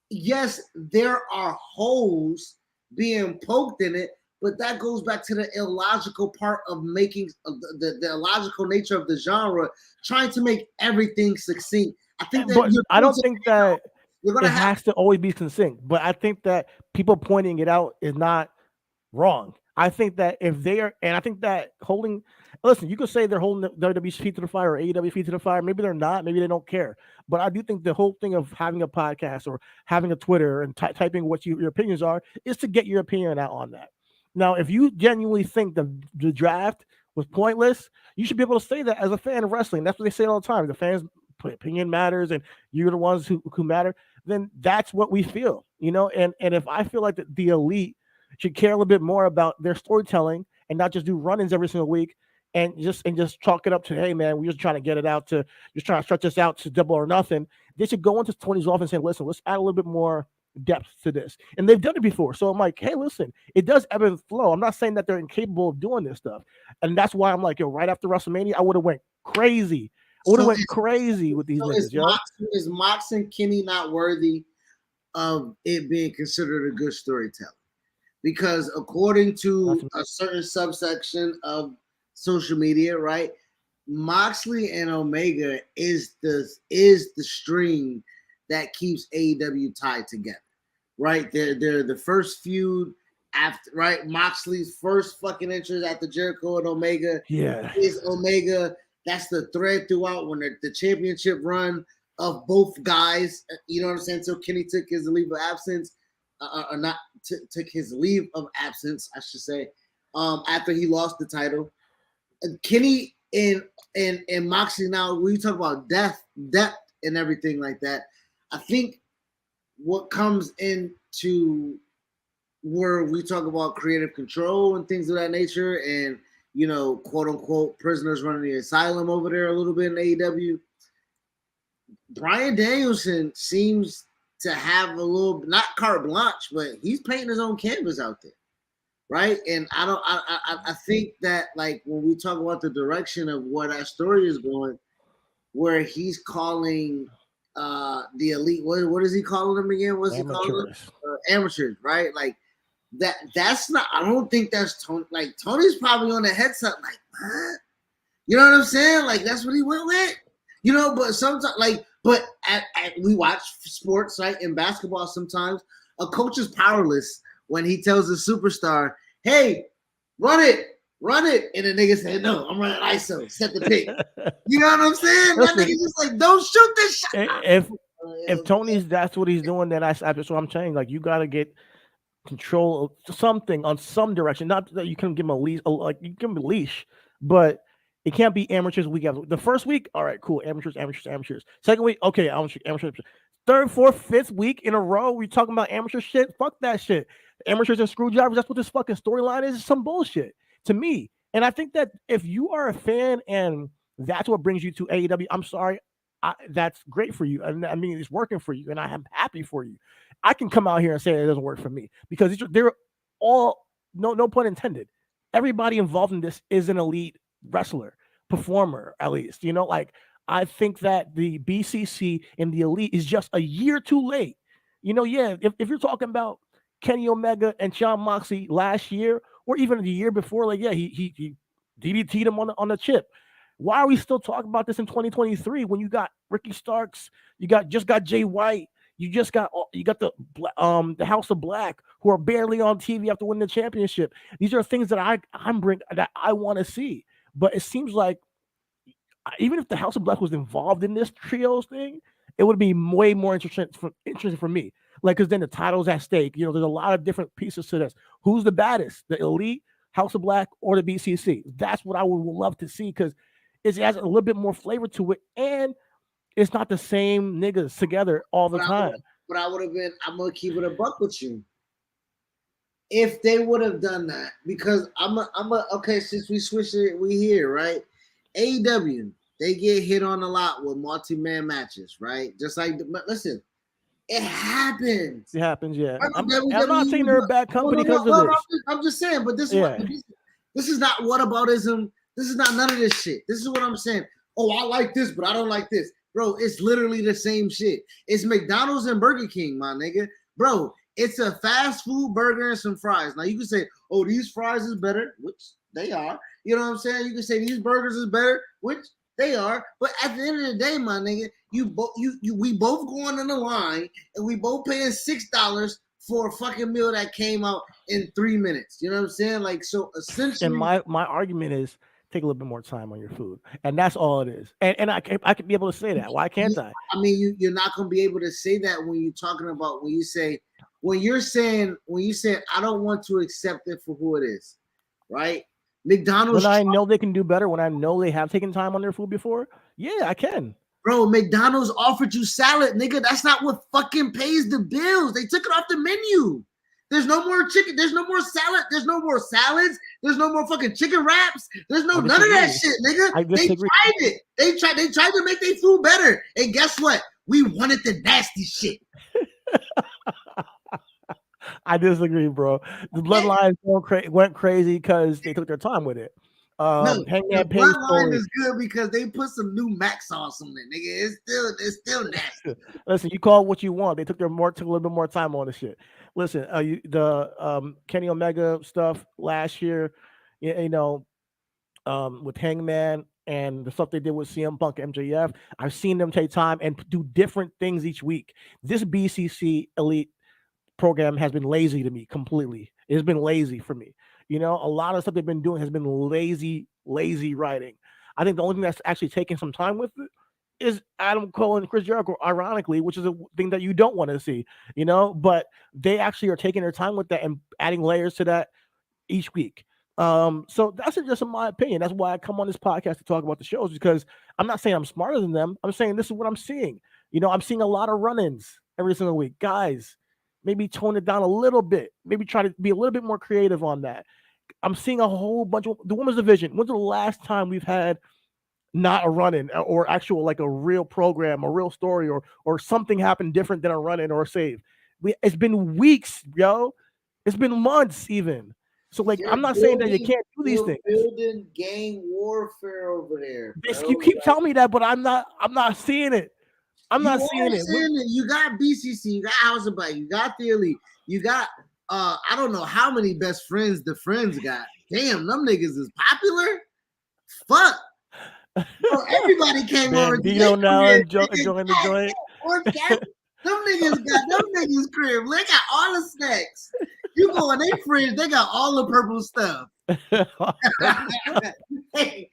Yes, there are holes being poked in it, but that goes back to the illogical part of making the illogical nature of the genre, trying to make everything succinct. I think that, but I don't think that it has to always be succinct, but I think that people pointing it out is not wrong. I think that if they are, and I think that listen, you could say they're holding WWE's feet to the fire or AEW feet to the fire. Maybe they're not. Maybe they don't care. But I do think the whole thing of having a podcast or having a Twitter and typing what your opinions are is to get your opinion out on that. Now, if you genuinely think the draft was pointless, you should be able to say that as a fan of wrestling. That's what they say all the time. The fans' opinion matters, and you're the ones who matter. Then that's what we feel, And if I feel like the elite should care a little bit more about their storytelling and not just do run-ins every single week and just chalk it up to, hey man, we're just trying to get it out to just trying to stretch this out to double or nothing. They should go into Tony's office and say, listen, let's add a little bit more depth to this. And they've done it before. So I'm like, hey, listen, it does ebb and flow. I'm not saying that they're incapable of doing this stuff. And that's why I'm like, right after WrestleMania, I would have went crazy. I would have went crazy with these niggas, Is Mox and Kenny not worthy of it being considered a good storytelling? Because according to a certain subsection of social media, right, Moxley and Omega is the string that keeps AEW tied together, right? They're the first feud after, right? Moxley's first fucking entrance after Jericho and Omega is Omega. That's the thread throughout when the championship run of both guys. You know what I'm saying? So Kenny took his leave of absence. Took his leave of absence, I should say, after he lost the title. Kenny and Moxley now, when you talk about depth and everything like that, I think what comes into where we talk about creative control and things of that nature and, quote unquote, prisoners running the asylum over there a little bit in AEW, Bryan Danielson seems to have a little, not carte blanche, but he's painting his own canvas out there, right? And I think that like when we talk about the direction of where that story is going, where he's calling the elite, what is he calling them again? What's he calling them? Amateurs, right? Like that's not. I don't think that's Tony. Like Tony's probably on the headset, like what? You know what I'm saying? Like that's what he went with, But sometimes, like. But we watch sports, right? In basketball, sometimes a coach is powerless when he tells a superstar, hey, run it. And the nigga said, no, I'm running ISO, set the pick. You know what I'm saying? That nigga just like, don't shoot this shot. If Tony's, that's what he's doing, then that's what I'm saying. Like, you got to get control of something on some direction. Not that you can give him a leash, like you give him a leash, but It can't be amateurs week after the first week. All right, cool. Amateurs. Second week, okay, amateurs. Third, fourth, fifth week in a row, we talking about amateur shit. Fuck that shit. Amateurs and screwdrivers. That's what this fucking storyline is. It's some bullshit to me. And I think that if you are a fan and that's what brings you to AEW, I'm sorry, that's great for you. And I mean, it's working for you, and I am happy for you. I can come out here and say it doesn't work for me because they're all no pun intended. Everybody involved in this is an elite wrestler, performer, at least. Like I think that the BCC and the elite is just a year too late. Yeah, if you're talking about Kenny Omega and Jon Moxley last year, or even the year before, like yeah, he DDT'd him on the chip. Why are we still talking about this in 2023 when you got Ricky Starks, you got Jay White, you got the House of Black who are barely on TV after winning the championship. These are things that I want to see. But it seems like even if the House of Black was involved in this trios thing, it would be way more interesting for me. Like, because then the title's at stake. There's a lot of different pieces to this. Who's the baddest? The Elite, House of Black, or the BCC? That's what I would love to see because it has a little bit more flavor to it, and it's not the same niggas together all the time. But I would have been. I'm gonna keep it a buck with you. If they would have done that, because okay. Since we switched it, we here, right? AEW, they get hit on a lot with multi-man matches, right? Just like, listen, it happens. It happens, yeah. I'm not saying they're a bad company because of this. I'm just saying, but this is not whataboutism. This is not none of this shit. This is what I'm saying. Oh, I like this, but I don't like this. Bro, it's literally the same shit. It's McDonald's and Burger King, my nigga. Bro, it's a fast food burger and some fries. Now, you can say, oh, these fries is better, which they are. You know what I'm saying? You can say these burgers is better, which they are. But at the end of the day, my nigga, we both going in the line and we both paying $6 for a fucking meal that came out in 3 minutes. You know what I'm saying? Like, so essentially. And my argument is take a little bit more time on your food. And that's all it is. And I could be able to say that. Why can't I? I mean, you're not going to be able to say that when you're talking about, when you say, I don't want to accept it for who it is, right? McDonald's. When I know they can do better, when I know they have taken time on their food before, yeah, I can. Bro, McDonald's offered you salad, nigga. That's not what fucking pays the bills. They took it off the menu. There's no more chicken. There's no more salad. There's no more salads. There's no more fucking chicken wraps. There's none of that shit, nigga. They tried it. They tried to make their food better. And guess what? We wanted the nasty shit. I disagree, bro. The Bloodline went crazy because they took their time with it. No, the Bloodline is good because they put some new Mac sauce on it, nigga. It's still nasty. Listen, you call it what you want. They took a little bit more time on the shit. Listen, the Kenny Omega stuff last year, with Hangman and the stuff they did with CM Punk and MJF, I've seen them take time and do different things each week. This BCC Elite program has been lazy to me completely. It's been lazy for me. A lot of stuff they've been doing has been lazy writing. I think the only thing that's actually taking some time with it is Adam Cole and Chris Jericho, ironically, which is a thing that you don't want to see, but they actually are taking their time with that and adding layers to that each week. So that's just in my opinion. That's why I come on this podcast to talk about the shows, because I'm not saying I'm smarter than them. I'm saying this is what I'm seeing. I'm seeing a lot of run-ins every single week. Guys, maybe tone it down a little bit. Maybe try to be a little bit more creative on that. I'm seeing a whole bunch of the women's division. When's the last time we've had not a run-in or actual like a real program, a real story, or something happened different than a run-in or a save? It's been weeks, yo. It's been months even. So like, I'm not saying that you can't do these things. Building gang warfare over there. You keep telling me that, but I'm not seeing it. I'm not seeing it. You got BCC, you got House of Black, you got the Elite, you got I don't know how many best friends the Friends got. Damn, them niggas is popular. Fuck. Bro, everybody came over. Bandito now and join the joint. Them niggas crib. They got all the snacks. You go in their fridge, they got all the purple stuff. they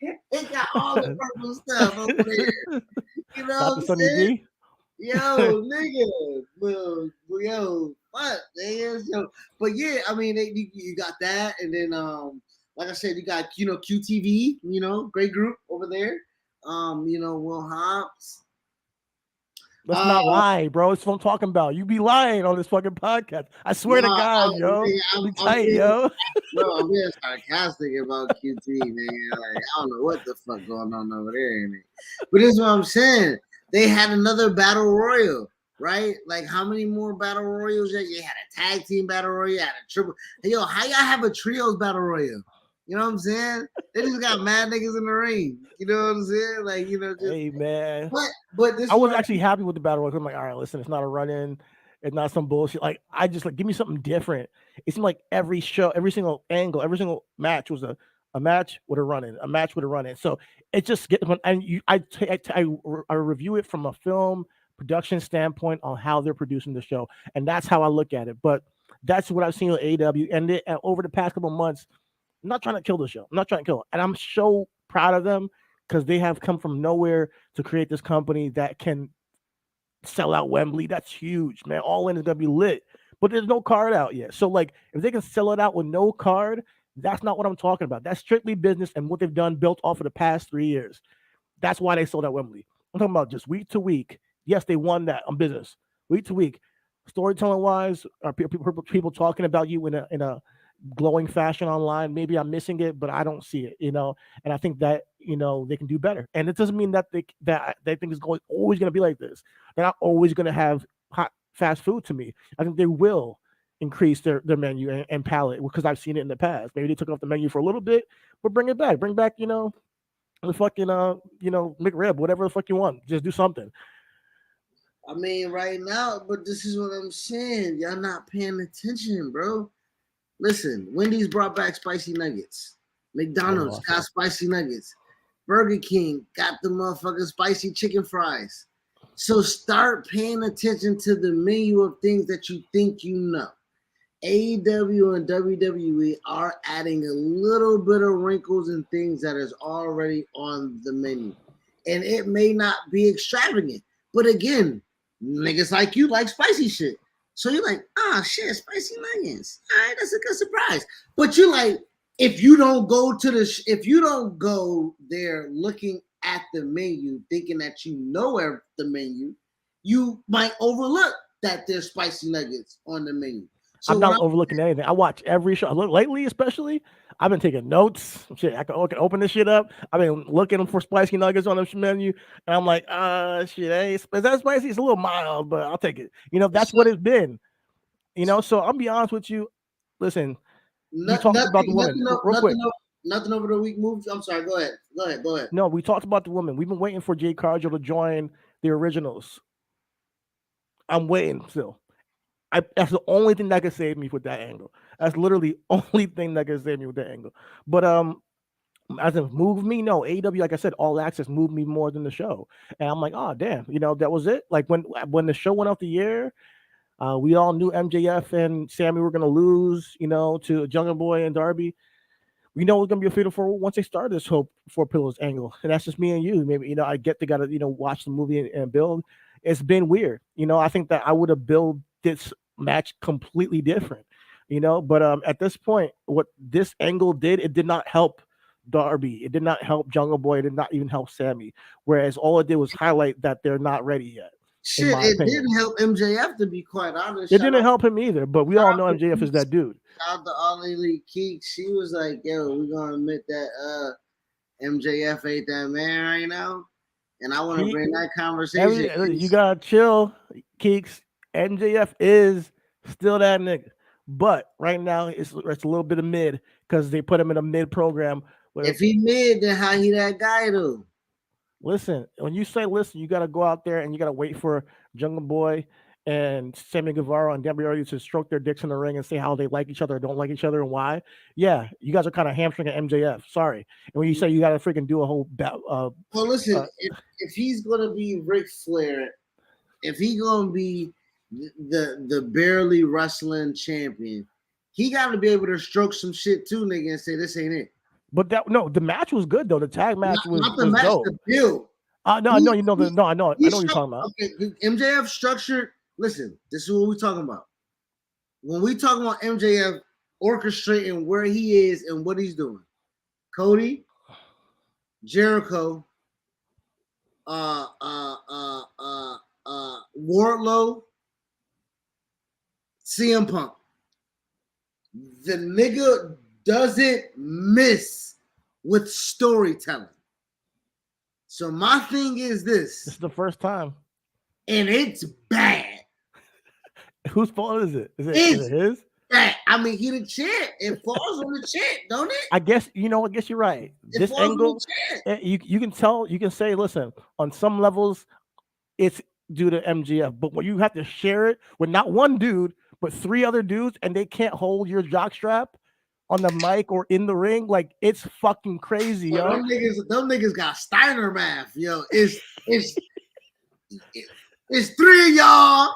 got all the purple stuff over there. You know what I'm saying? Yo, nigga. Yo, fuck, nigga. So, but yeah, I mean, you got that, and then like I said, you got QTV, great group over there. Will Hobbs. Let's not lie, bro. That's what I'm talking about. You be lying on this fucking podcast. I swear to God, yo. Be tight, yo. Bro, I'm being sarcastic about QT, man. Like, I don't know what the fuck going on over there, man. But this is what I'm saying. They had another battle royal, right? Like, how many more battle royals? You had a tag team battle royal, you had a triple. Hey, yo, how y'all have a trios battle royal? You know what I'm saying? They just got mad niggas in the ring. You know what I'm saying? Like, just, hey, man. But this I was actually happy with the battle royal. I'm like, all right, listen, it's not a run-in. It's not some bullshit. Like, I just give me something different. It seemed like every show, every single angle, every single match was a match with a run-in, a match with a run-in. So it just gets, and I review it from a film production standpoint on how they're producing the show, and that's how I look at it. But that's what I've seen with AEW, and over the past couple of months. I'm not trying to kill the show. I'm not trying to kill it. And I'm so proud of them because they have come from nowhere to create this company that can sell out Wembley. That's huge, man. All in is going to be lit. But there's no card out yet. So, like, if they can sell it out with no card, that's not what I'm talking about. That's strictly business and what they've done built off of the past 3 years. That's why they sold out Wembley. I'm talking about just week to week. Yes, they won that on business. Week to week. Storytelling wise, are people talking about you in a glowing fashion online? Maybe I'm missing it, but I don't see it, and I think that they can do better. And it doesn't mean that they think it's always going to be like this. They're not always going to have hot fast food. To me, I think they will increase their menu and palette, because I've seen it in the past. Maybe they took off the menu for a little bit, but bring back the fucking McRib, whatever the fuck you want. Just do something. I mean, right now, but this is what I'm saying. Y'all not paying attention, bro. Listen, Wendy's brought back spicy nuggets. McDonald's got spicy nuggets. Burger King got the motherfucking spicy chicken fries. So start paying attention to the menu of things that you think you know. AEW and WWE are adding a little bit of wrinkles and things that is already on the menu. And it may not be extravagant. But again, niggas like you like spicy shit. So you're like, shit, spicy nuggets. All right, that's a good surprise. But you're like, if you don't go there looking at the menu, thinking that you know the menu, you might overlook that there's spicy nuggets on the menu. So I'm not overlooking anything. I watch every show. Lately, especially, I've been taking notes. Shit, I can open this shit up. I've been looking for spicy nuggets on the menu, and I'm like, shit, hey, is that spicy? It's a little mild, but I'll take it. That's what it's been. So I'll be honest with you. Listen, we talked about the woman real quick. Nothing over the week moves. I'm sorry. Go ahead. No, we talked about the woman. We've been waiting for Jay Cargill to join the originals. I'm waiting still. That's the only thing that can save me with that angle. That's literally the only thing that can save me with that angle. But as in move me, no. AEW, like I said, All Access moved me more than the show. And I'm like, oh damn, that was it. Like when the show went off the air, we all knew MJF and Sammy were gonna lose, to Jungle Boy and Darby. We know it's gonna be a fatal four once they start this whole Four Pillars angle. And that's just me and you. Maybe I get to gotta watch the movie and build. It's been weird. I think that I would have built this match completely different, but at this point, what this angle did, it did not help Darby, it did not help Jungle Boy, it did not even help Sammy, whereas all it did was highlight that they're not ready yet. Shit, it didn't help MJF, to be quite honest. It didn't help him either, but we all know MJF is that dude. Shout out to All Elite Keek. She was like, yo, we're gonna admit that MJF ain't that man right now, and I want to bring that conversation. You gotta chill, Keeks. MJF is still that nigga, but right now it's a little bit of mid because they put him in a mid program. If he mid, then how he that guy though? Listen, when you say listen, you got to go out there and you got to wait for Jungle Boy and Sammy Guevara and WWE to stroke their dicks in the ring and say how they like each other or don't like each other and why. Yeah, you guys are kind of hamstringing MJF. Sorry. And when you say you got to freaking do a whole well, listen, if he's gonna be Ric Flair, if he's gonna be the barely wrestling champion, he got to be able to stroke some shit too, nigga, and say this ain't it. But the match was good though. The tag match was match, dope. The build. I know what you're talking about. Okay, MJF structured. Listen, this is what we're talking about. When we talk about MJF orchestrating where he is and what he's doing, Cody, Jericho, uh, uh, uh, Wardlow, CM Punk. The nigga doesn't miss with storytelling. So my thing is This is this, the first time. and it's bad. Whose fault is it? Is It's it his? bad. I mean, he the champ. It falls on the champ, don't it? I guess I guess you're right. It This falls on angle, the champ. you can tell. You can say, listen, on some levels, it's due to MGF, but when you have to share it with not one dude but three other dudes, and they can't hold your jockstrap on the mic or in the ring, like it's fucking crazy, Yo, yo. them niggas got Steiner math, yo. It's three of y'all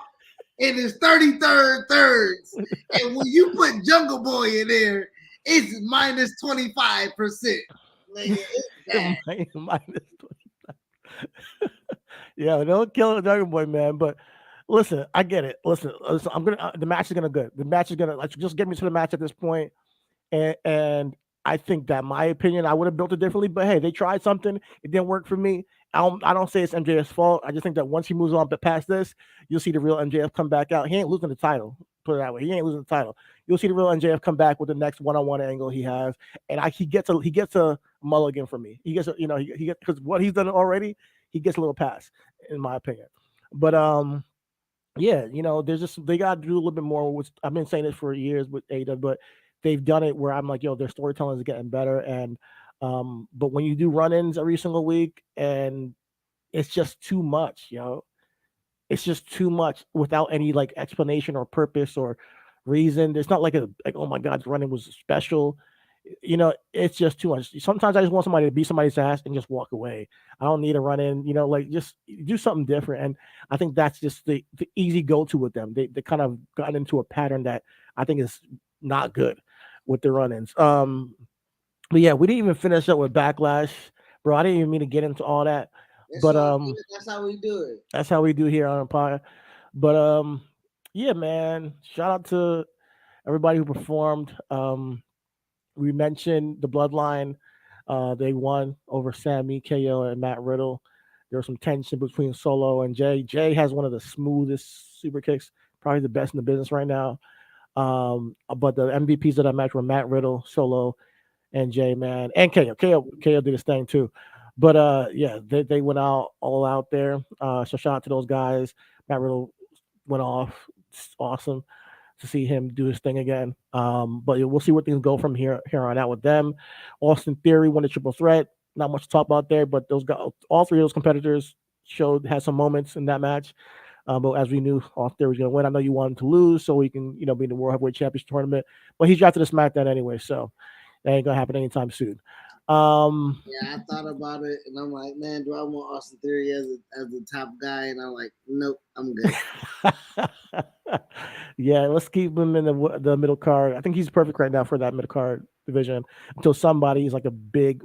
and it's 33rd thirds. And when you put Jungle Boy in there, it's minus 25%. Nigga, it's bad. Minus 25. Yeah, don't kill the Dragon Boy, man. But listen, I get it. Listen, I'm gonna. The match is gonna good. The match is gonna like just get me to the match at this point. And I think that my opinion, I would have built it differently. But hey, they tried something. It didn't work for me. I don't say it's MJF's fault. I just think that once he moves on past this, you'll see the real MJF come back out. He ain't losing the title. Put it that way. He ain't losing the title. You'll see the real MJF come back with the next one-on-one angle he has, and he gets a mulligan from me. He gets a, he gets, because what he's done already, he gets a little pass in my opinion. But yeah, there's just they got to do a little bit more. Which I've been saying this for years with Ada, but they've done it where I'm like, yo, their storytelling is getting better. And but when you do run-ins every single week, and it's just too much, it's just too much without any like explanation or purpose or reason. It's not like oh my god, this running was special. It's just too much. Sometimes I just want somebody to beat somebody's ass and just walk away. I don't need a run in, like just do something different. And I think that's just the easy go to with them. They kind of gotten into a pattern that I think is not good with the run ins. But yeah, we didn't even finish up with Backlash, bro. I didn't even mean to get into all that. But That's how we do it. that's how we do here on Empire. But yeah, man. Shout out to everybody who performed. We mentioned the Bloodline. They won over Sammy, KO, and Matt Riddle. There was some tension between Solo and Jay. Jay has one of the smoothest super kicks, probably the best in the business right now. But the MVPs of that match were Matt Riddle, Solo, and Jay, man, and KO. KO did his thing too. But yeah, they went out all out there. So shout out to those guys. Matt Riddle went off. It's awesome to see him do his thing again. But we'll see where things go from here on out with them. Austin Theory won the triple threat. Not much to talk about there, but those guys, all three of those competitors had some moments in that match. But as we knew, Austin Theory was going to win. I know you wanted to lose so he can, be in the World Heavyweight Championship tournament. But he's drafted to SmackDown anyway, so that ain't gonna happen anytime soon. Yeah, I thought about it, and I'm like, man, do I want Austin Theory as the top guy? And I'm like, nope, I'm good. Yeah, let's keep him in the middle card. I think he's perfect right now for that middle card division until somebody's like a big,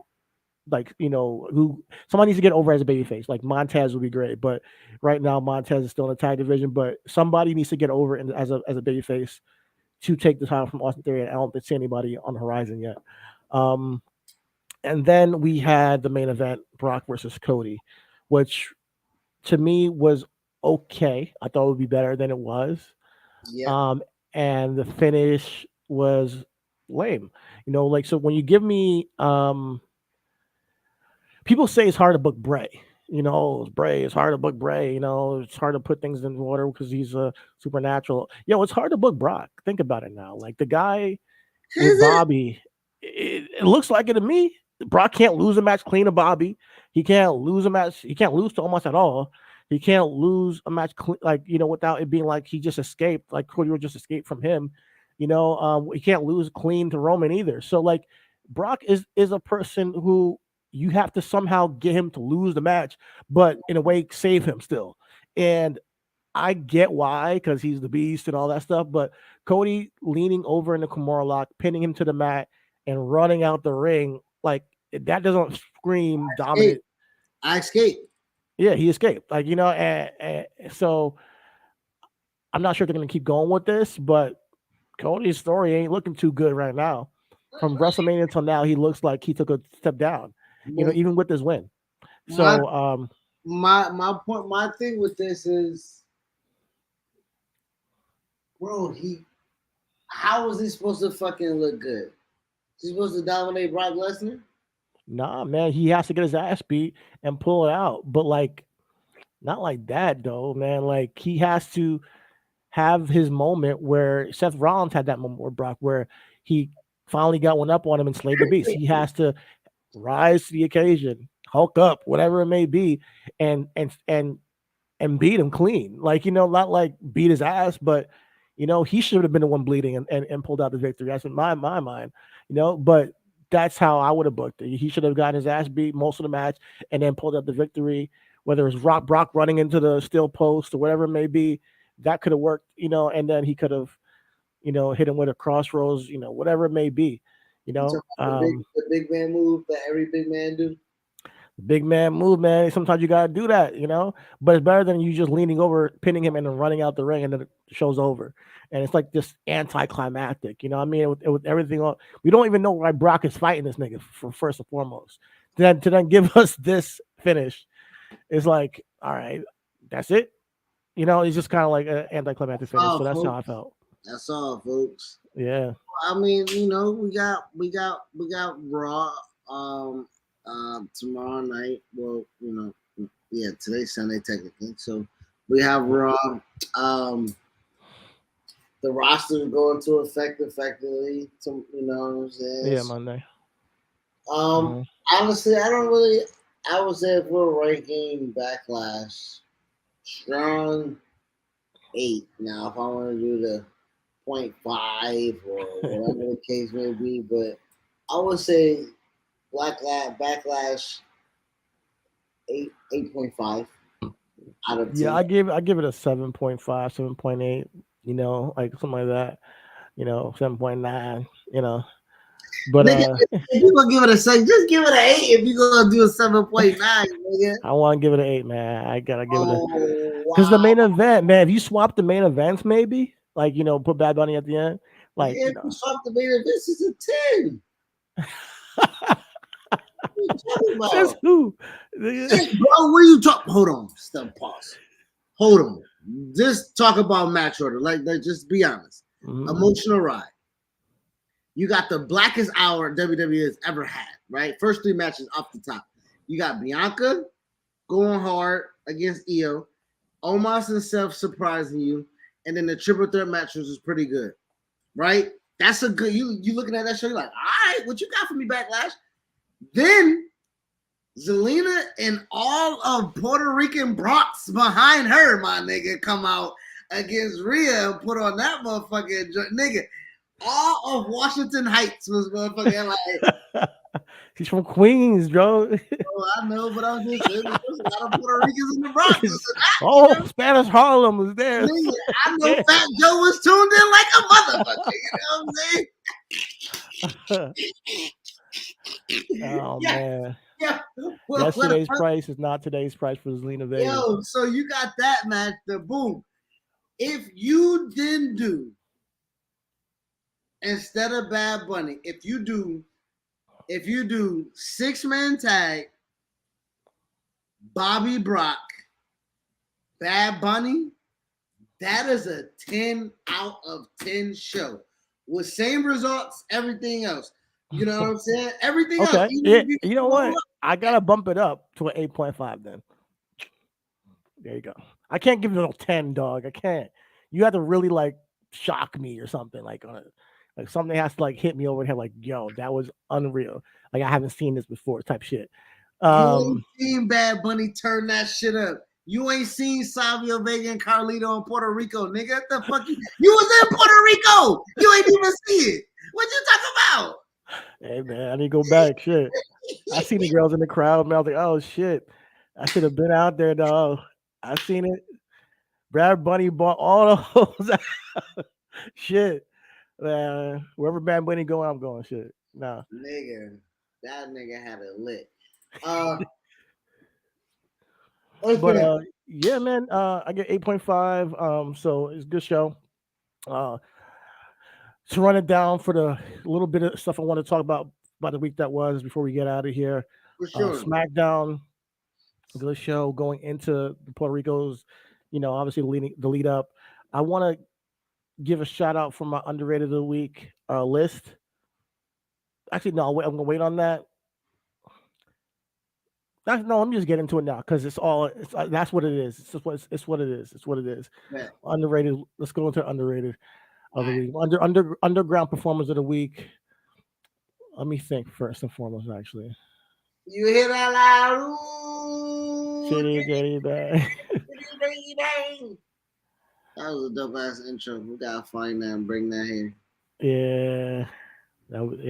like who somebody needs to get over as a babyface. Like Montez would be great, but right now Montez is still in the tag division. But somebody needs to get over as a babyface to take the title from Austin Theory. And I don't see anybody on the horizon yet. And then we had the main event, Brock versus Cody, which to me was okay. I thought it would be better than it was. Yeah. And the finish was lame. So when you give me people say it's hard to book Bray. It's hard to book Bray. It's hard to put things in order because he's a supernatural. It's hard to book Brock. Think about it now. Like the guy with Bobby, it looks like it to me. Brock can't lose a match clean to Bobby. He can't lose a match. He can't lose to almost at all. He can't lose a match without it being like he just escaped, like Cody would just escape from him. He can't lose clean to Roman either. So like Brock is a person who you have to somehow get him to lose the match, but in a way save him still. And I get why, because he's the beast and all that stuff. But Cody leaning over in the Kimura lock, pinning him to the mat, and running out the ring, like that doesn't scream dominant. I escaped. Yeah, he escaped. Like and so I'm not sure if they're going to keep going with this, but Cody's story ain't looking too good right now. from WrestleMania till now, he looks like he took a step down. But Even with this win. my So my point, my thing with this is, bro, how was he supposed to fucking look good? He's supposed to dominate Brock Lesnar? nah, man, he has to get his ass beat and pull it out. But like, not like that though, man. Like he has to have his moment where Seth Rollins had that moment with Brock, where he finally got one up on him and slayed the beast. He has to rise to the occasion, Hulk up, whatever it may be, and and beat him clean. Like, not like beat his ass, but he should have been the one bleeding and pulled out the victory. That's in my mind, but that's how I would have booked it. He should have gotten his ass beat most of the match and then pulled out the victory, whether it was Brock running into the steel post or whatever it may be. That could have worked, and then he could have, hit him with a crossroads, whatever it may be, you You know. talking about the big man move that every big man do? Big man move, man. Sometimes you gotta do that, But it's better than you just leaning over, pinning him, and then running out the ring, and then the show's over. And it's like this anticlimactic, I mean, with everything on, we don't even know why Brock is fighting this nigga for first and foremost. To then give us this finish is like, all right, that's it. It's just kind of like an anticlimactic finish. So that's how I felt. That's all, folks. Yeah. I mean, we got Raw tomorrow night. Well, yeah, today's Sunday technically. So we have Raw. The roster is going to affect effectively. You know what I'm saying? Yeah, Monday. Honestly, I don't really. I would say if we're ranking Backlash, strong 8. Now, if I want to do the 0.5 or whatever the case may be, but I would say Backlash 8.5 out of 10. Yeah, I give it a 7.5, 7.8, like something like that. 7.9, But Nigga, if you gonna give it a 7, just give it an 8. If you gonna do a 7.9, nigga. I want to give it an 8, man. I gotta give it Oh, because the wow. main event, man. If you swap the main events, maybe like put Bad Bunny at the end, like Yeah, if you swap the main event, this is a 10. What are you talking Says about? who? Hey, bro, what are you talking? Hold on, stop, pause. Hold on. Just talk about match order. Like just be honest. Emotional ride. You got the blackest hour WWE has ever had, right? First 3 matches off the top. You got Bianca going hard against Io, Omos and Seth surprising you, and then the triple threat match was pretty good, right? That's a good. You looking at that show, you're like, all right, what you got for me, Backlash? Then Zelina and all of Puerto Rican Bronx behind her, my nigga, come out against Rhea and put on that motherfucking nigga. All of Washington Heights was motherfucking like. He's from Queens, bro. Oh, I know, but I'm just saying there's a lot of Puerto Ricans in the Bronx. Oh, Spanish Harlem was there. Nigga, I know Fat Joe was tuned in like a motherfucker. You know what I'm saying? Oh man. Yeah. Well, yesterday's price is not today's price for Zelina Vega. Yo, so you got that match, the boom. If you didn't do instead of Bad Bunny, if you do 6-man tag, Bobby Brock, Bad Bunny, that is a 10 out of 10 show with same results, everything else. You know what I'm saying? Everything else. Okay. Yeah, you know what? I gotta bump it up to an 8.5 then. There you go. I can't give it a 10, dog. I can't. You have to really like shock me or something like on it. Like something has to like hit me over the head, like, yo, that was unreal. Like I haven't seen this before, type shit. You ain't seen Bad Bunny turn that shit up. You ain't seen Savio Vega and Carlito in Puerto Rico, nigga. What the fuck? You was in Puerto Rico. You ain't even see it. What you talking about? Hey man, I need to go back. Shit. I seen the girls in the crowd, man. I was like, oh shit. I should have been out there, dog. I seen it. Brad Bunny bought all those shit. Wherever Bad Bunny going, I'm going. Shit. Nah. Nigga, that nigga had it lit. But yeah, man. I get 8.5. So it's a good show. to run it down for the little bit of stuff I want to talk about the week that was before we get out of here. For sure. SmackDown, good show going into Puerto Rico's, obviously the lead up. I want to give a shout out for my underrated of the week list. Actually, no, I'm gonna wait on that. No, let me just get into it now because that's what it is. It's just what it is. It's what it is. Yeah. Underrated. Let's go into underrated of the Right. week. Underground performers of the week. Let me think first and foremost. Actually, You hear that loud? Ooh, Shitty bang. that was a dope ass intro. We gotta find that and bring that here. Yeah,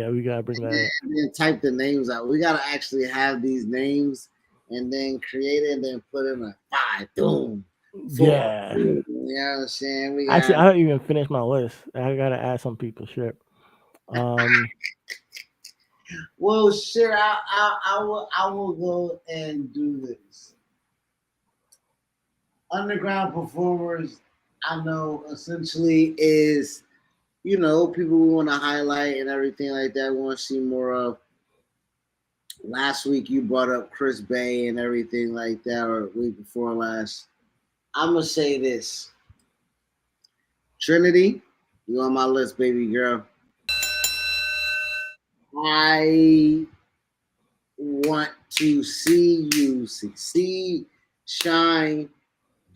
we gotta bring that. And then type the names out. We gotta actually have these names and then create it and then put in a 5, boom, 4. Yeah. You know what I'm saying? We Actually, got I haven't even finished my list. I gotta add some people. Shit. well, shit. I will go and do this. Underground performers, I know essentially is, people we want to highlight and everything like that. We want to see more of. Last week you brought up Chris Bay and everything like that, or week before last. I'm gonna say this. Trinity, you on my list, baby girl. I want to see you succeed, shine,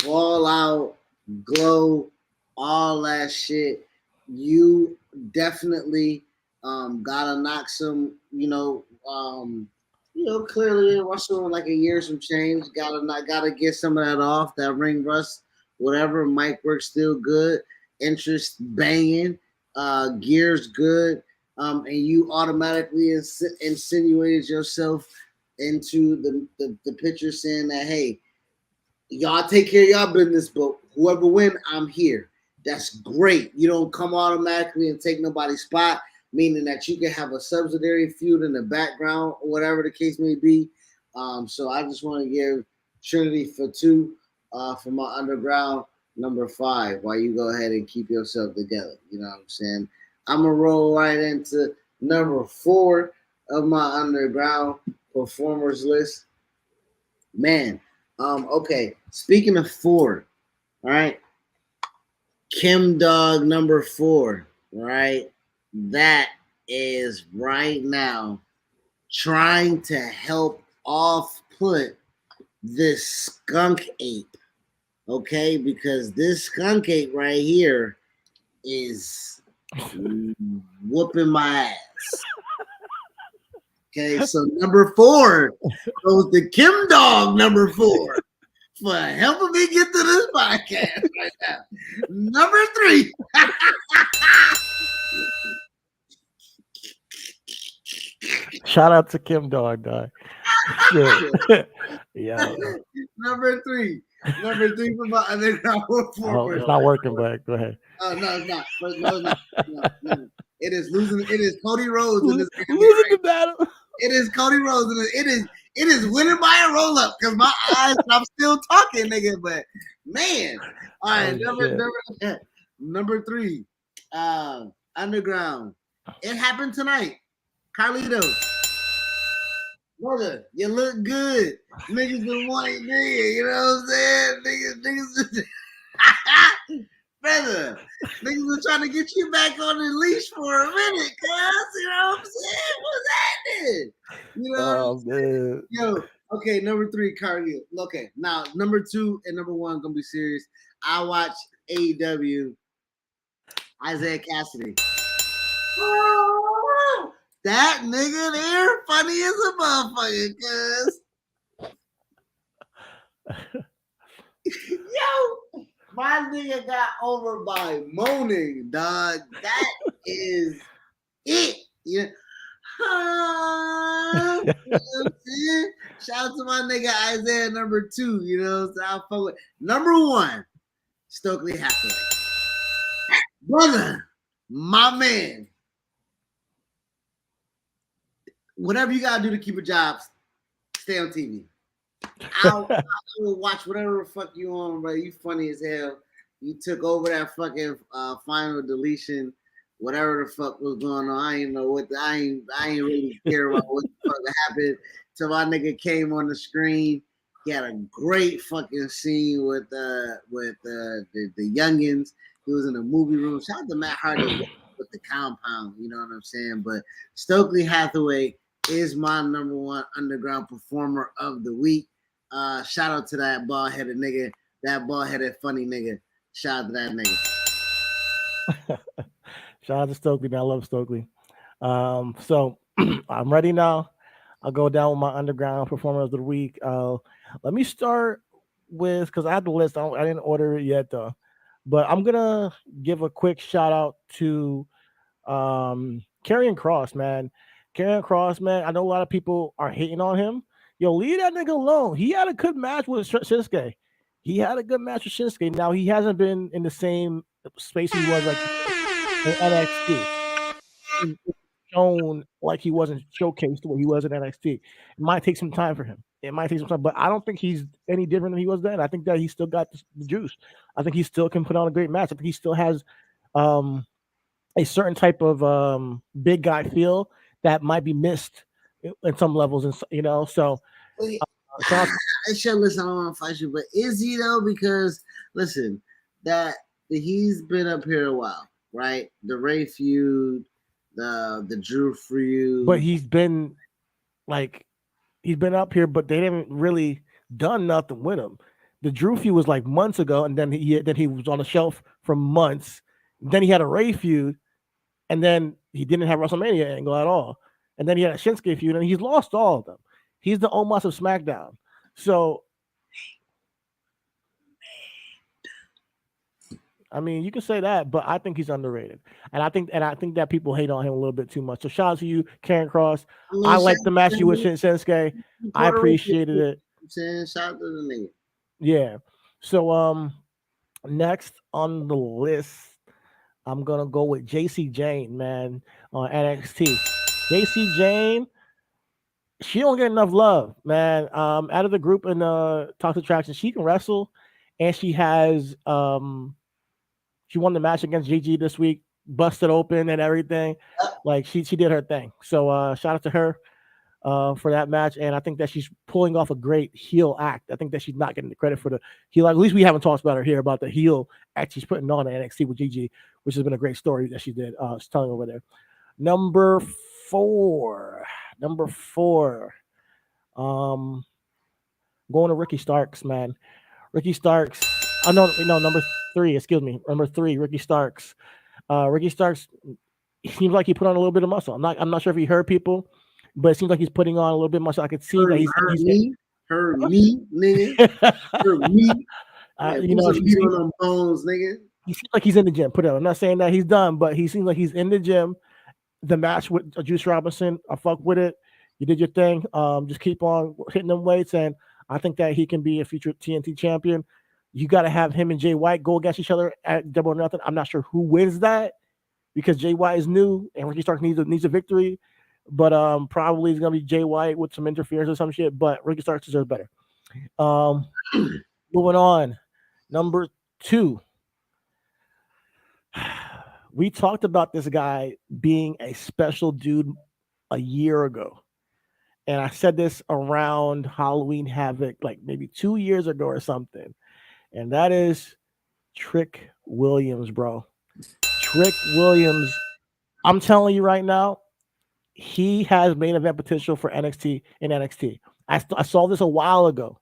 ball out, glow, all that shit. You definitely gotta knock some, clearly Russell in like a year, some change. Gotta get some of that off, that ring rust, whatever. Mic work still good, interest banging, gears good. And you automatically insinuated yourself into the picture saying that, hey, y'all take care of y'all business, but whoever win, I'm here. That's great. You don't come automatically and take nobody's spot, meaning that you can have a subsidiary feud in the background or whatever the case may be. So I just want to give Trinity for 2 for my underground number 5 while you go ahead and keep yourself together. You know what I'm saying? I'm going to roll right into number 4 of my underground performers list. Man, okay. Speaking of 4, all right. Kim Dog number 4, right? That is right now trying to help off put this skunk ape. Okay, because this skunk ape right here is whooping my ass. Okay, so number 4 goes to Kim Dog number 4 for helping me get to this podcast right now. Number 3. Shout out to Kim Dog. Yeah. Number 3 for my underground performer. It's not working, but go ahead. Oh no, it's not. No, it's not. No. It is losing. It is Cody Rhodes in this losing the battle. It is Cody Rhodes. It is winning by a roll up because my eyes. I'm still talking, nigga. But man, all right. Number 3, underground. It happened tonight. Carlito, brother, you look good. Niggas been wanting nigga. You know what I'm saying? Niggas. Brother, niggas were trying to get you back on the leash for a minute, cuz. You know what I'm saying? What's happening? You know what I'm saying? Yo, okay, number 3, cardio. Okay, now number 2 and number 1 gonna be serious. I watch AEW. Isaiah Cassidy. Oh, that nigga there, funny as a motherfucker, cuz. Yo. My nigga got over by moaning, dog. That is it. Yeah. You know what I'm saying? Shout out to my nigga Isaiah number 2. You know, so I'll fuck with number 1, Stokely Hathaway. Brother, my man. Whatever you gotta do to keep a job, stay on TV. I will watch whatever the fuck you on, bro. You funny as hell. You took over that fucking final deletion whatever the fuck was going on. I ain't know what I ain't really care about what the fuck happened. So my nigga came on the screen. He had a great fucking scene with the youngins. He was in a movie room. Shout out to Matt Hardy with the compound. You know what I'm saying? But Stokely Hathaway is my number one underground performer of the week. Shout out to that bald headed nigga, that bald headed funny nigga. Shout out to that nigga. Shout out to Stokely, man. I love Stokely. So I'm ready now. I'll go down with my underground performer of the week. Let me start with because I had the list. I didn't order it yet though, but I'm gonna give a quick shout out to Karrion Cross, man. Karrion Cross, man. I know a lot of people are hating on him. Yo, leave that nigga alone. He had a good match with Shinsuke. He had a good match with Shinsuke. Now he hasn't been in the same space he was like in NXT. Shown like he wasn't showcased the way he was in NXT. It might take some time for him. It might take some time, but I don't think he's any different than he was then. I think that he still got the juice. I think he still can put on a great match. I think he still has um, a certain type of big guy feel that might be missed in some levels, and so. I should listen. I don't want to fight you, but is he though? Because listen, that he's been up here a while, right? The Ray feud, the Drew feud, but he's been up here, but they haven't really done nothing with him. The Drew feud was like months ago, and then he was on the shelf for months. Then he had a Ray feud, and then he didn't have WrestleMania angle at all. And then he had a Shinsuke feud, and he's lost all of them. He's the Omos of SmackDown. So, I mean, you can say that, but I think he's underrated, and I think that people hate on him a little bit too much. So, shout out to you, Karrion Cross. I like the match you with Shinsuke. I appreciated it. I'm saying, shout out to the nigga. Yeah. So, next on the list, I'm gonna go with JC Jane, man, on NXT. JC Jane, she don't get enough love, man. Out of the group in Talk Attraction, she can wrestle, and she has she won the match against Gigi this week, busted open and everything. Like she did her thing. So shout out to her for that match, and I think that she's pulling off a great heel act. I think that she's not getting the credit for the heel. At least we haven't talked about her here about the heel act she's putting on at NXT with Gigi, which has been a great story that she did. She's telling over there. Number four, going to Ricky Starks, man. Ricky Starks. No, number three. Excuse me, number three. Ricky Starks. Ricky Starks. It seems like he put on a little bit of muscle. I'm not sure if he heard people, but it seems like he's putting on a little bit of muscle. I could see that he's heard me, nigga. Heard me. You know, beat on them bones, nigga. He seems like he's in the gym. Put it. I'm not saying that he's done, but he seems like he's in the gym. The match with Juice Robinson, I fuck with it. You did your thing. Just keep on hitting them weights, and I think that he can be a future TNT champion. You got to have him and Jay White go against each other at Double or Nothing. I'm not sure who wins that because Jay White is new and Ricky Starks needs a victory. But probably it's gonna be Jay White with some interference or some shit. But Ricky Starks deserves better. Moving on, number two. We talked about this guy being a special dude a year ago. And I said this around Halloween Havoc, like maybe 2 years ago or something. And that is Trick Williams, bro. Trick Williams. I'm telling you right now, he has main event potential for NXT in NXT. I saw this a while ago.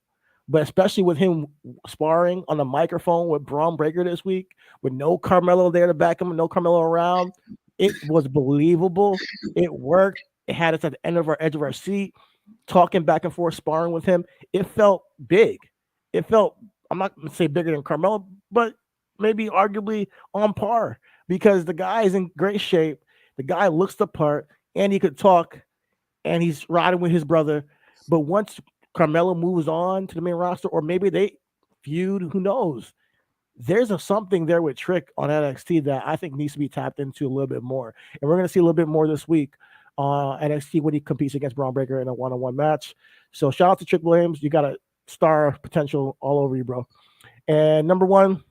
But especially with him sparring on the microphone with Braun Breaker this week, with no Carmelo there to back him, no Carmelo around, it was believable. It worked. It had us at the end of our edge of our seat, talking back and forth, sparring with him. It felt big. It felt, I'm not going to say bigger than Carmelo, but maybe arguably on par because the guy is in great shape. The guy looks the part, and he could talk, and he's riding with his brother. But once Carmelo moves on to the main roster, or maybe they feud, who knows? There's something there with Trick on NXT that I think needs to be tapped into a little bit more. And we're going to see a little bit more this week on NXT when he competes against Braun Breaker in a one-on-one match. So shout out to Trick Williams. You got a star potential all over you, bro. And number one,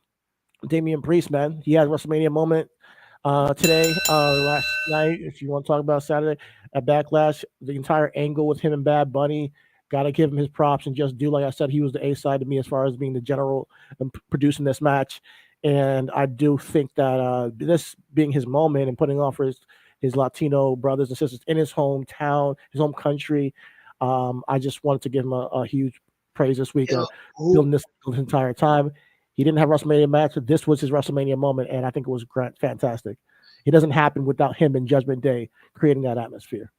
Damian Priest, man. He had a WrestleMania moment Today, last night, if you want to talk about Saturday at Backlash, the entire angle with him and Bad Bunny, gotta give him his props and just do like I said, he was the A side to me as far as being the general and producing this match. And I do think that this being his moment and putting on for his Latino brothers and sisters in his hometown, his home country, I just wanted to give him a huge praise this week. Yo, Building who this entire time. He didn't have WrestleMania match, but this was his WrestleMania moment, and I think it was fantastic. It doesn't happen without him and Judgment Day creating that atmosphere.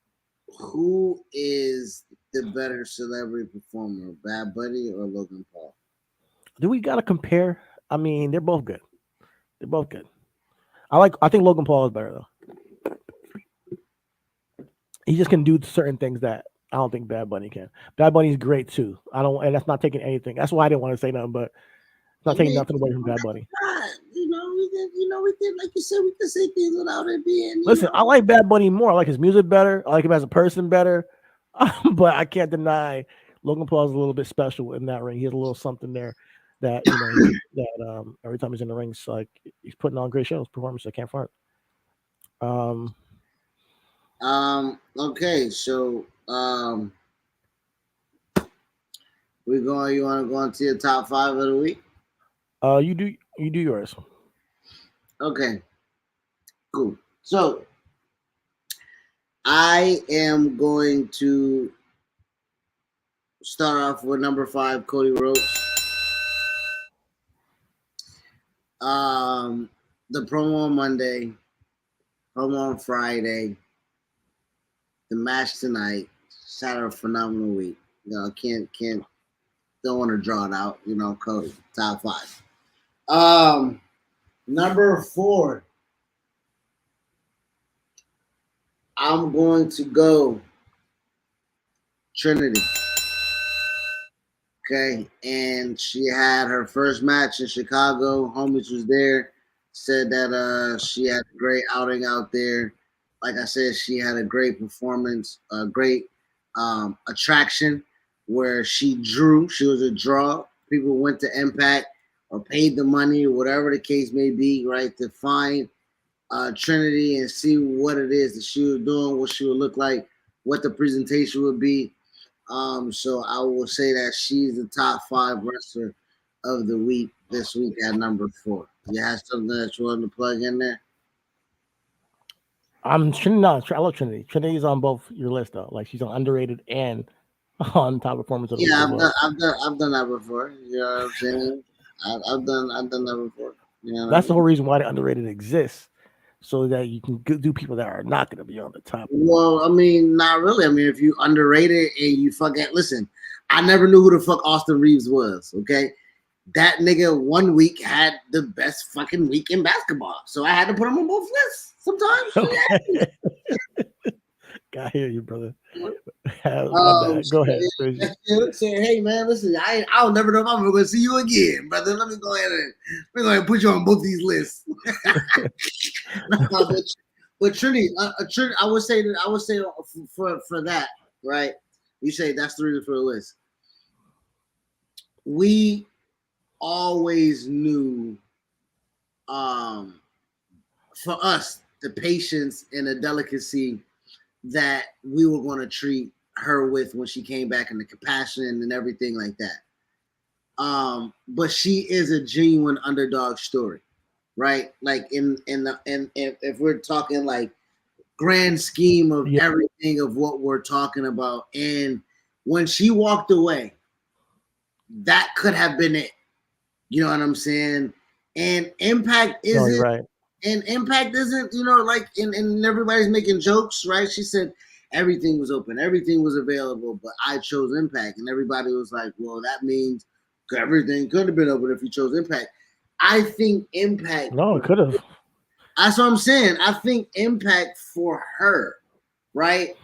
who is the better celebrity performer, Bad Bunny or Logan Paul? Do we gotta compare? I mean, they're both good. They're both good. I think Logan Paul is better though. He just can do certain things that I don't think Bad Bunny can. Bad Bunny's great too. I don't, and that's not taking anything. That's why I didn't want to say nothing, but it's I not taking mean, nothing away from Bad Bunny. we can, like you said, we can say things without it being, Listen, I like Bad Bunny more. I like his music better. I like him as a person better. But I can't deny Logan Paul is a little bit special in that ring. He has a little something there that that every time he's in the ring, it's like he's putting on great shows, performance. I can't front. Um, Okay, so we going. You want to go into your top 5 of the week? you do yours. Okay, cool. So I am going to start off with number 5, Cody Rhodes. The promo on Monday, promo on Friday, the match tonight. Just had a phenomenal week. Can't don't want to draw it out. Cody top 5. Number 4. I'm going to go Trinity. Okay, and she had her first match in Chicago. Homies was there. Said that she had a great outing out there. Like I said, she had a great performance, a great attraction where she drew. She was a draw. People went to Impact or paid the money or whatever the case may be, right, to find Trinity and see what it is that she was doing, what she would look like, what the presentation would be. So I will say that she's the top 5 wrestler of the week this week at number 4. You have something that you want to plug in there? I'm Trinity. No, I love Trinity. Trinity's on both your list though. Like she's on underrated and on top performance of the week Yeah, as well. I've done that before. You know what I'm saying? I've done that before. You know what I That's the mean? whole reason why the underrated exists, so that you can do people that are not going to be on the top. Well, I mean, not really. I mean, if you underrated and you fucking listen, I never knew who the fuck Austin Reeves was. Okay, that nigga one week had the best fucking week in basketball, so I had to put him on both lists. Sometimes, Okay. I hear you, brother. My bad. So, Go ahead. saying, hey man, listen, I'll never know if I'm going to see you again, brother. Let me go ahead and put you on both these lists. But Trinity, I would say for that, right? You say that's the reason for the list. We always knew, for us, the patience and the delicacy that we were going to treat her with when she came back, and the compassion and everything like that. But she is a genuine underdog story, right? Like if we're talking like grand scheme of everything of what we're talking about, and when she walked away, that could have been it. You know what I'm saying? And Impact No, isn't. you're right. And Impact isn't, like, and everybody's making jokes, right? She said everything was open, everything was available, but I chose Impact. And everybody was like, well, that means everything could have been open if you chose Impact. I think Impact. No, it could have. That's what I'm saying. I think Impact for her, right?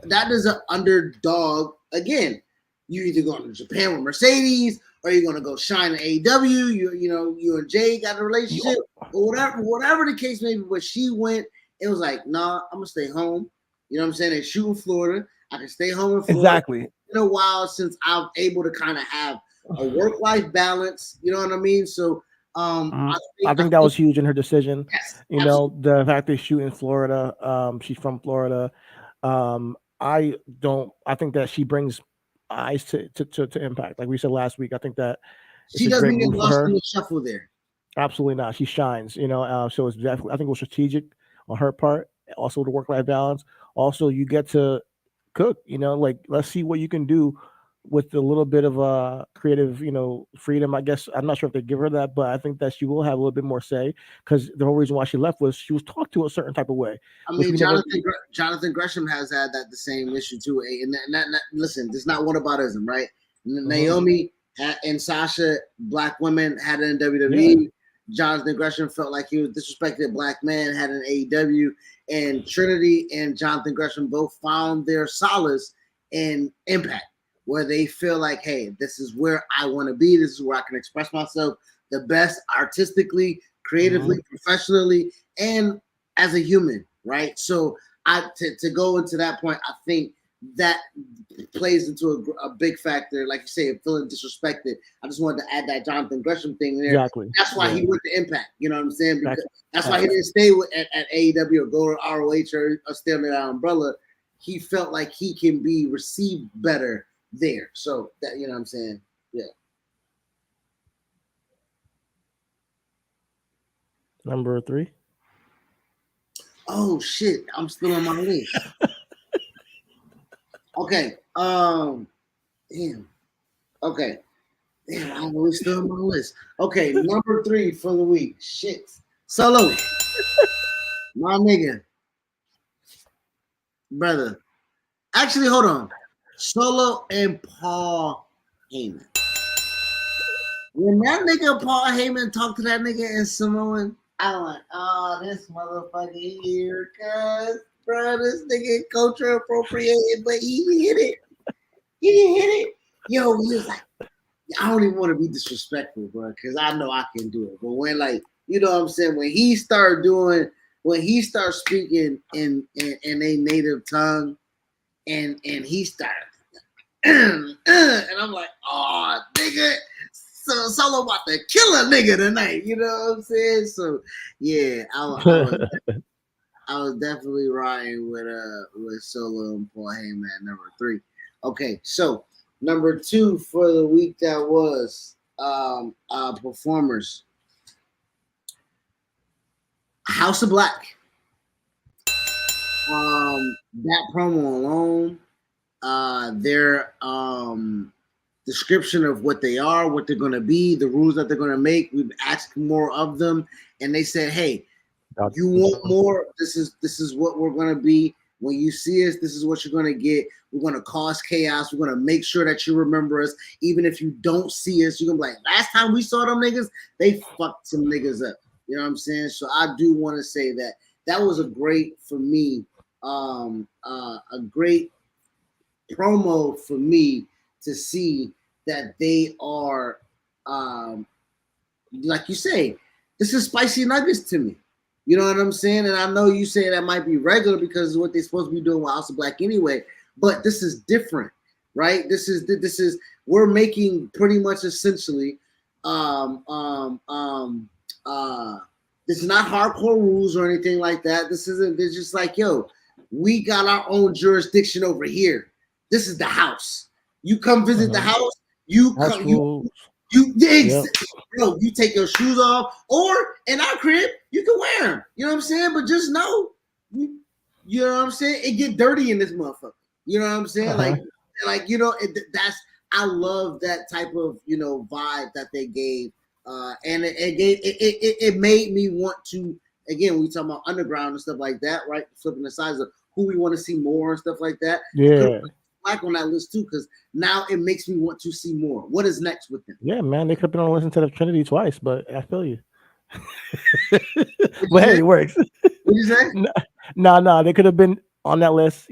That is an underdog. Again, you either going to Japan with Mercedes, or you're going to go shine at AEW. You and Jay got a relationship, or whatever the case may be. But she went, it was like, nah, I'm going to stay home. You know what I'm saying? They shoot in Florida. I can stay home in Florida. Exactly. It's been a while since I'm able to kind of have a work-life balance. You know what I mean? So I think that was huge in her decision. yes, You know, the fact they shoot in Florida. She's from Florida. I don't. I think that she brings eyes to Impact. Like we said last week, I think that it's she a great doesn't get move for lost her. in the shuffle there. Absolutely not. She shines. You know, so it's definitely. I think it was strategic on her part. Also, the work life balance. Also, you get to cook. You know, like let's see what you can do with a little bit of creative, freedom. I guess I'm not sure if they give her that, but I think that she will have a little bit more say because the whole reason why she left was she was talked to a certain type of way. I Which mean, we never. Jonathan Gresham has had the same issue too. Listen, this is not whataboutism, right? Naomi and Sasha, black women, had it in WWE. Yeah. Jonathan Gresham felt like he was disrespected. Black man had an AEW, and Trinity and Jonathan Gresham both found their solace in Impact, where they feel like, hey, this is where I want to be. This is where I can express myself the best artistically, creatively, professionally, and as a human, right? So to go into that point, I think that plays into a big factor. Like you say, feeling disrespected. I just wanted to add that Jonathan Gresham thing there. Exactly. That's why he went to Impact. You know what I'm saying? Because that's why he Exactly. didn't stay at AEW or go to ROH or stay under that umbrella. He felt like he can be received better there. So that, you know what I'm saying? Yeah. Number 3. Oh shit, I'm still on my list. Okay. Damn. Okay. Damn, I'm really still on my list. Okay, number 3 for the week. Shit. Solo. My nigga. Brother. Actually, hold on. Solo and Paul Heyman. When that nigga Paul Heyman talked to that nigga in Samoan, I went, oh, this motherfucker here, cuz, bro, this nigga culture appropriated, but he hit it. He didn't hit it. Yo, he was like, I don't even want to be disrespectful, bro, because I know I can do it. But when, like, you know what I'm saying, when he started speaking in a native tongue, and he started, and I'm like, oh, nigga, so Solo about to kill a nigga tonight. You know what I'm saying? So yeah, I was definitely riding with Solo and Paul Heyman at number 3. Okay, so number 2 for the week that was performers. House of Black. That promo alone, their description of what they are, what they're going to be, the rules that they're going to make. We've asked more of them, and they said, "Hey, you want more? This is what we're going to be. When you see us, this is what you're going to get. We're going to cause chaos. We're going to make sure that you remember us, even if you don't see us. You're going to be like, last time we saw them niggas, they fucked some niggas up. You know what I'm saying? So I do want to say that was a great for me, a great promo for me to see that they are, like you say, this is spicy nuggets to me. You know what I'm saying? And I know you say that might be regular because of what they're supposed to be doing with House of Black anyway, but this is different, right? This is we're making pretty much essentially this is not hardcore rules or anything like that. This isn't, it's just like, yo, we got our own jurisdiction over here. This is the house. You come visit the house. You take your shoes off, or in our crib, you can wear them. You know what I'm saying? But just know, you know what I'm saying? It get dirty in this motherfucker. You know what I'm saying? Like that's, I love that type of vibe that they gave, and it made me want to. Again, we talking about underground and stuff like that, right? Flipping the sides of who we want to see more and stuff like that. Yeah. Black on that list too, because now it makes me want to see more. What is next with them? Yeah, man, they could have been on the list instead of Trinity twice, but I feel you. But hey, it works. What you say? No, they could have been on that list,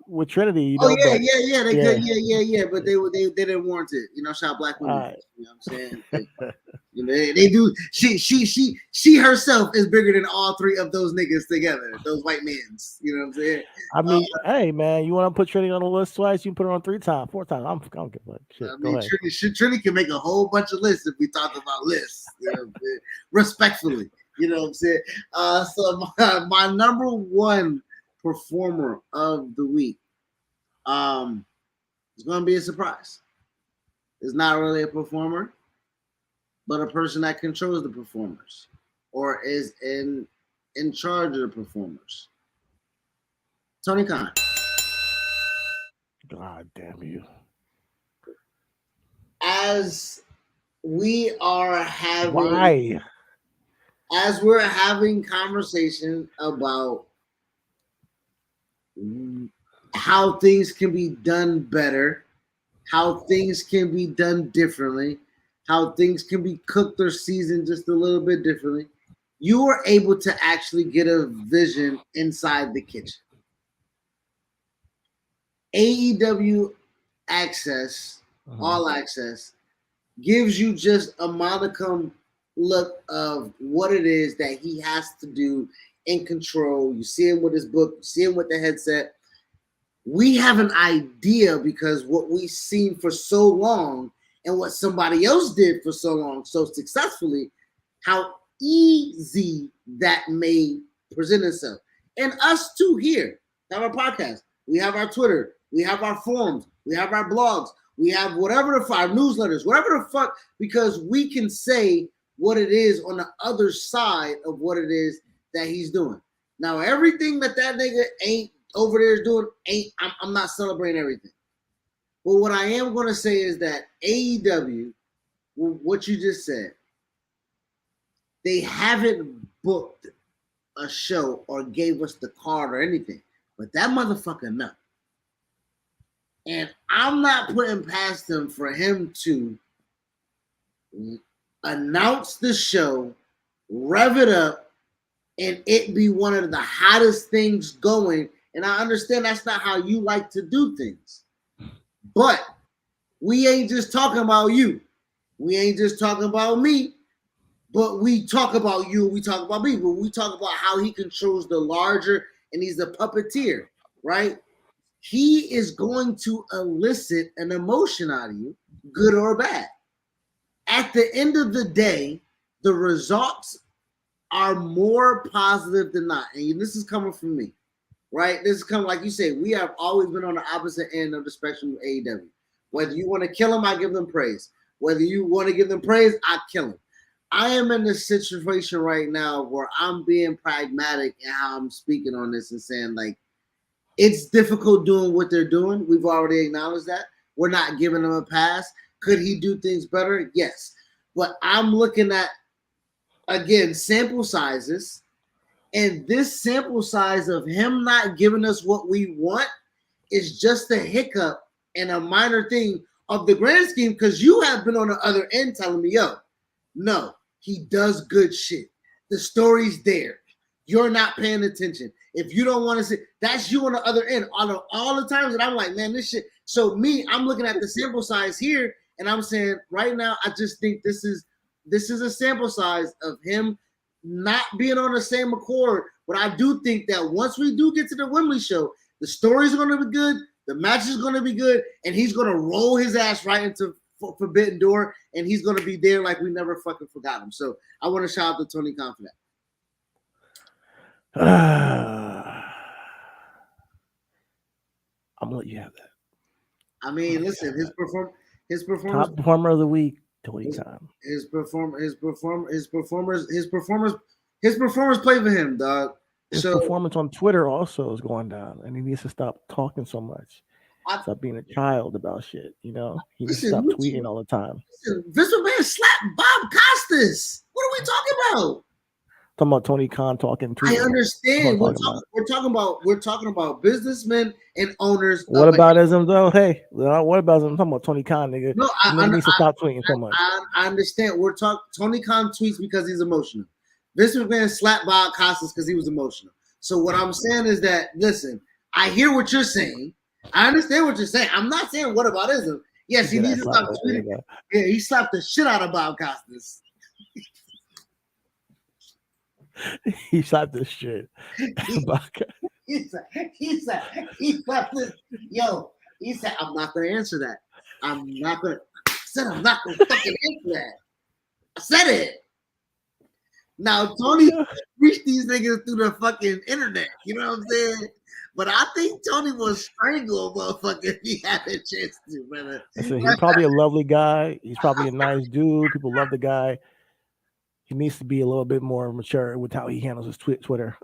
with Trinity. They could, yeah. But they didn't warrant it. Shout out Black women. Right. You know what I'm saying? You know, they do. She herself is bigger than all three of those niggas together. Those white mans. You know what I'm saying? I mean, hey man, you want to put Trinity on the list twice? You can put her on 3 times, 4 times. I don't give a shit. I Go mean, ahead. Trinity can make a whole bunch of lists if we talk about lists. You know what I'm saying? Respectfully, you know what I'm saying? So my number one performer of the week, is going to be a surprise. It's not really a performer, but a person that controls the performers or is in charge of the performers. Tony Khan. God damn you. As we are having Why? As we're having conversation about how things can be done better, how things can be done differently, how things can be cooked or seasoned just a little bit differently, you are able to actually get a vision inside the kitchen. AEW Access, All Access, gives you just a modicum look of what it is that he has to do in control. You see him with his book, you see him with the headset. We have an idea because what we've seen for so long and what somebody else did for so long, so successfully, how easy that may present itself. And us too here have our podcast. We have our Twitter. We have our forums. We have our blogs. We have whatever our newsletters, whatever the fuck, because we can say what it is on the other side of what it is that he's doing. Now, everything that nigga ain't over there is doing, I'm not celebrating everything. But what I am going to say is that AEW, what you just said, they haven't booked a show or gave us the card or anything, but that motherfucker know. And I'm not putting past him for him to announce the show, rev it up, and it be one of the hottest things going. And I understand that's not how you like to do things. But we ain't just talking about you. We ain't just talking about me. But we talk about you, we talk about me. But we talk about how he controls the larger, and he's a puppeteer, right? He is going to elicit an emotion out of you, good or bad. At the end of the day, the results are more positive than not. And this is coming from me, right? This is coming, like you say, we have always been on the opposite end of the spectrum of AEW. Whether you want to kill them, I give them praise. Whether you want to give them praise, I kill them. I am in this situation right now where I'm being pragmatic in how I'm speaking on this and saying, like, it's difficult doing what they're doing. We've already acknowledged that. We're not giving him a pass. Could he do things better? Yes. But I'm looking at, again, sample sizes. And this sample size of him not giving us what we want is just a hiccup and a minor thing of the grand scheme, because you have been on the other end telling me, yo, no, he does good shit. The story's there. You're not paying attention. If you don't want to see, that's you on the other end. All the times that I'm like, man, this shit. So me, I'm looking at the sample size here, and I'm saying right now, I just think this is a sample size of him not being on the same accord. But I do think that once we do get to the Wembley show, the story's going to be good, the match is going to be good, and he's going to roll his ass right into Forbidden Door, and he's going to be there like we never fucking forgot him. So I want to shout out to Tony Khan for that. I'm gonna let you have that. I mean, listen, his performance, top performer of the week, Tony Khan. His performers play for him, dog. His performance on Twitter also is going down, and he needs to stop talking so much. Stop being a child about shit. You know, he needs to stop tweeting all the time. Vince McMahon slapped Bob Costas. What are we talking about? Talking about Tony Khan talking. I understand. We're talking about businessmen and owners. What about ism though? Hey, what about ism? I'm talking about Tony Khan, nigga. No, he needs to stop tweeting so much. I understand. We're talking. Tony Khan tweets because he's emotional. Vince McMahon slapped Bob Costas because he was emotional. So what I'm saying is that, listen, I hear what you're saying. I understand what you're saying. I'm not saying what about ism. Yes, he needs to stop tweeting. Yeah, he slapped the shit out of Bob Costas. He slapped this shit. he, he said, he slapped this. Yo, he said, I'm not gonna answer that. I'm not gonna. I said I'm not gonna fucking answer that. I said it. Now Tony reached these niggas through the fucking internet. You know what I'm saying? But I think Tony will strangle a motherfucker if he had a chance to, brother. Listen, he's probably a lovely guy. He's probably a nice dude. People love the guy. He needs to be a little bit more mature with how he handles his Twitter.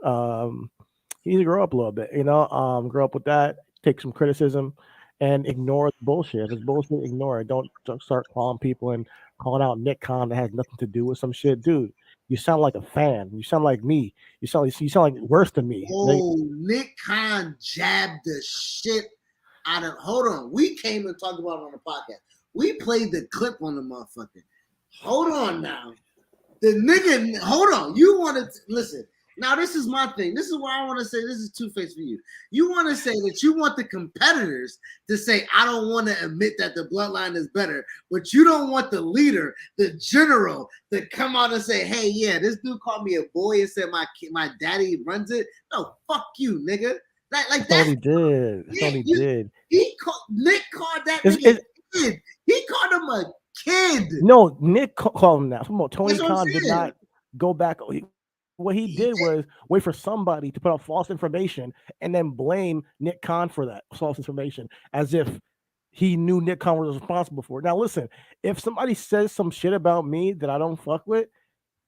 He needs to grow up a little bit, grow up with that, take some criticism, and ignore the bullshit. If it's bullshit, ignore it. Don't start calling people and calling out Nick Khan that has nothing to do with some shit, dude. You sound like a fan. You sound like me. You sound like worse than me. Oh, Nick Khan jabbed the shit out of. Hold on, we came and talked about it on the podcast. We played the clip on the motherfucker. Hold on now, the nigga. Hold on, you want to listen? Now this is my thing. This is what I want to say. This is two-faced for you. You want to say that you want the competitors to say, I don't want to admit that the bloodline is better, but you don't want the leader, the general, to come out and say, hey, yeah, this dude called me a boy and said my daddy runs it. No, fuck you, nigga. Like that's all he did. That's all he did. Nick called that nigga a kid. He called him a kid. No, Nick called him that. Tony Khan did not go back. What he did was wait for somebody to put out false information and then blame Nick Khan for that false information as if he knew Nick Khan was responsible for it. Now, listen, if somebody says some shit about me that I don't fuck with,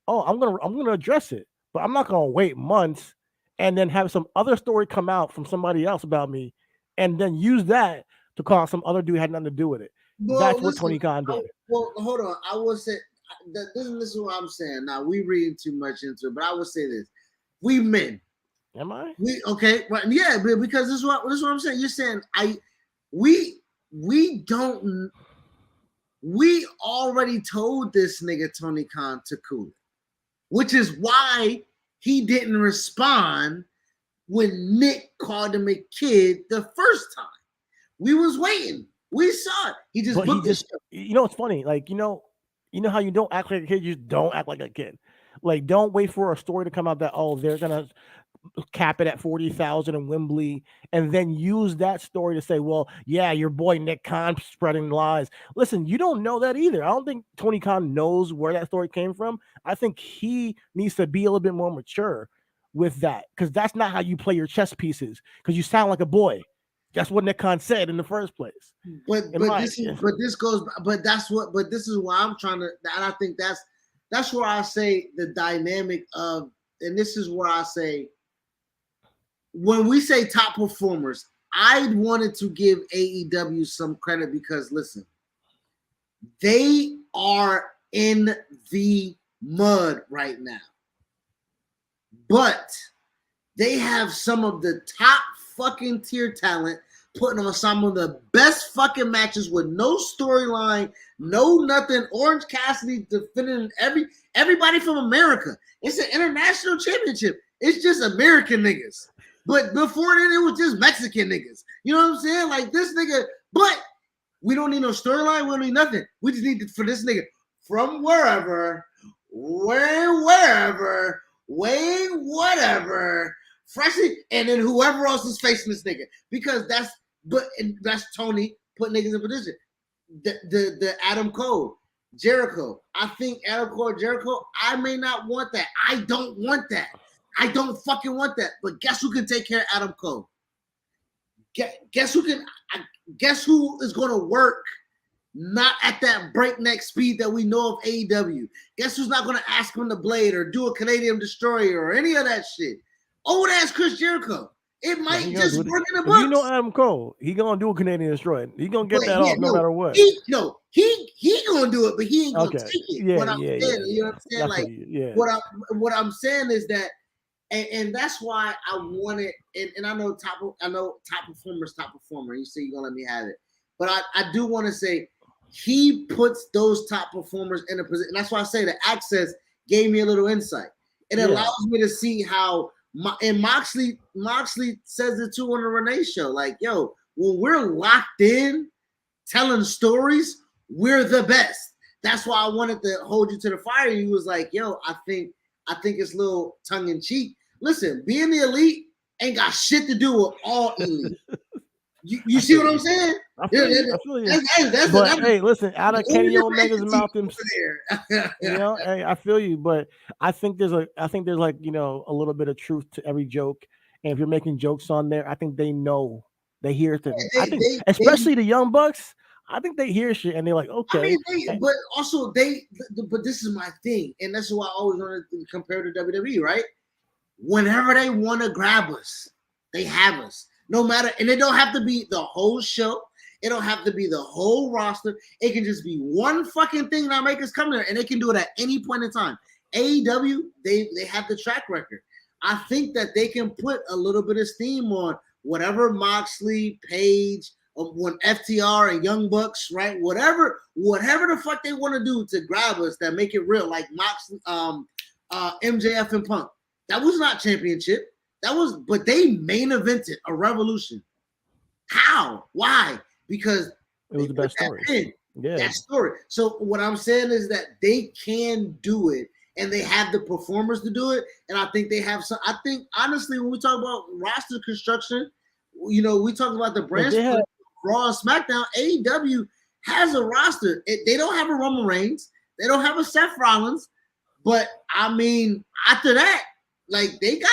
I'm gonna address it, but I'm not gonna wait months and then have some other story come out from somebody else about me and then use that to call some other dude had nothing to do with it. Well, that's what Tony Khan did. Well, hold on. I will say this is what I'm saying. Now we reading too much into it, but I will say this: we men. Am I? We okay? Right? Yeah, because this is what I'm saying. You're saying we don't. We already told this nigga Tony Khan to cool it, which is why he didn't respond when Nick called him a kid the first time. We was waiting. We saw it. He just it's funny. Like, you know how you don't act like a kid, you just don't act like a kid. Like, don't wait for a story to come out that, they're gonna cap it at 40,000 in Wembley, and then use that story to say, well, yeah, your boy Nick Khan spreading lies. Listen, you don't know that either. I don't think Tony Khan knows where that story came from. I think he needs to be a little bit more mature with that, because that's not how you play your chess pieces, because you sound like a boy. That's what Nick Khan said in the first place. But this is why I'm trying to, and I think that's where I say the dynamic of, and this is where I say, when we say top performers, I wanted to give AEW some credit because, listen, they are in the mud right now, but they have some of the top fucking tier talent, putting on some of the best fucking matches with no storyline, no nothing. Orange Cassidy defending everybody from America. It's an international championship. It's just American niggas. But before then, it was just Mexican niggas. You know what I'm saying? Like this nigga, but we don't need no storyline. We don't need nothing. We just need for this nigga from wherever, whatever, freshly, and then whoever else is facing this nigga, because that's Tony put niggas in position. The Adam Cole, Jericho. I think Adam Cole, Jericho. I may not want that. I don't want that. I don't fucking want that. But guess who can take care of Adam Cole? Guess who is going to work not at that breakneck speed that we know of AEW? Guess who's not going to ask him to blade or do a Canadian destroyer or any of that shit? Old ass Chris Jericho. It might just work in the books. You know Adam Cole, he gonna do a Canadian destroyer. He gonna get that off no matter what. He gonna do it, but he ain't gonna take it. Yeah, what I'm saying, you know what I'm saying? Like what I'm saying is that, and that's why I wanted, and I know top performer. You say you're gonna let me have it, but I do want to say he puts those top performers in a position. And that's why I say the access gave me a little insight. It allows me to see how. And Moxley says it too on the Renee show. Like, yo, when we're locked in telling stories, we're the best. That's why I wanted to hold you to the fire. He was like, yo, I think I think it's a little tongue in cheek. Listen, being the elite ain't got shit to do with all elite. You see what I'm saying? I feel you. But hey, listen, out of Kenny Omega's mouth, hey, I feel you. But I think there's like a little bit of truth to every joke. And if you're making jokes on there, I think they know, they hear it. I think especially the Young Bucks, I think they hear shit and they're like, okay. I mean, but also but this is my thing, and that's why I always want to compare to WWE, right? Whenever they want to grab us, they have us. No matter, and it don't have to be the whole show. It don't have to be the whole roster. It can just be one fucking thing that make us come there, and they can do it at any point in time. AEW, they have the track record. I think that they can put a little bit of steam on whatever Moxley, Page, when FTR and Young Bucks, right? Whatever the fuck they want to do to grab us that make it real, like Moxley, MJF and Punk. That was not championship. But they main evented a Revolution. How? Why? Because it was the best story. That story. So what I'm saying is that they can do it, and they have the performers to do it. And I think they have some. I think honestly, when we talk about roster construction, we talk about the brands, Raw and SmackDown. AEW has a roster. They don't have a Roman Reigns. They don't have a Seth Rollins. But I mean, after that. Like they got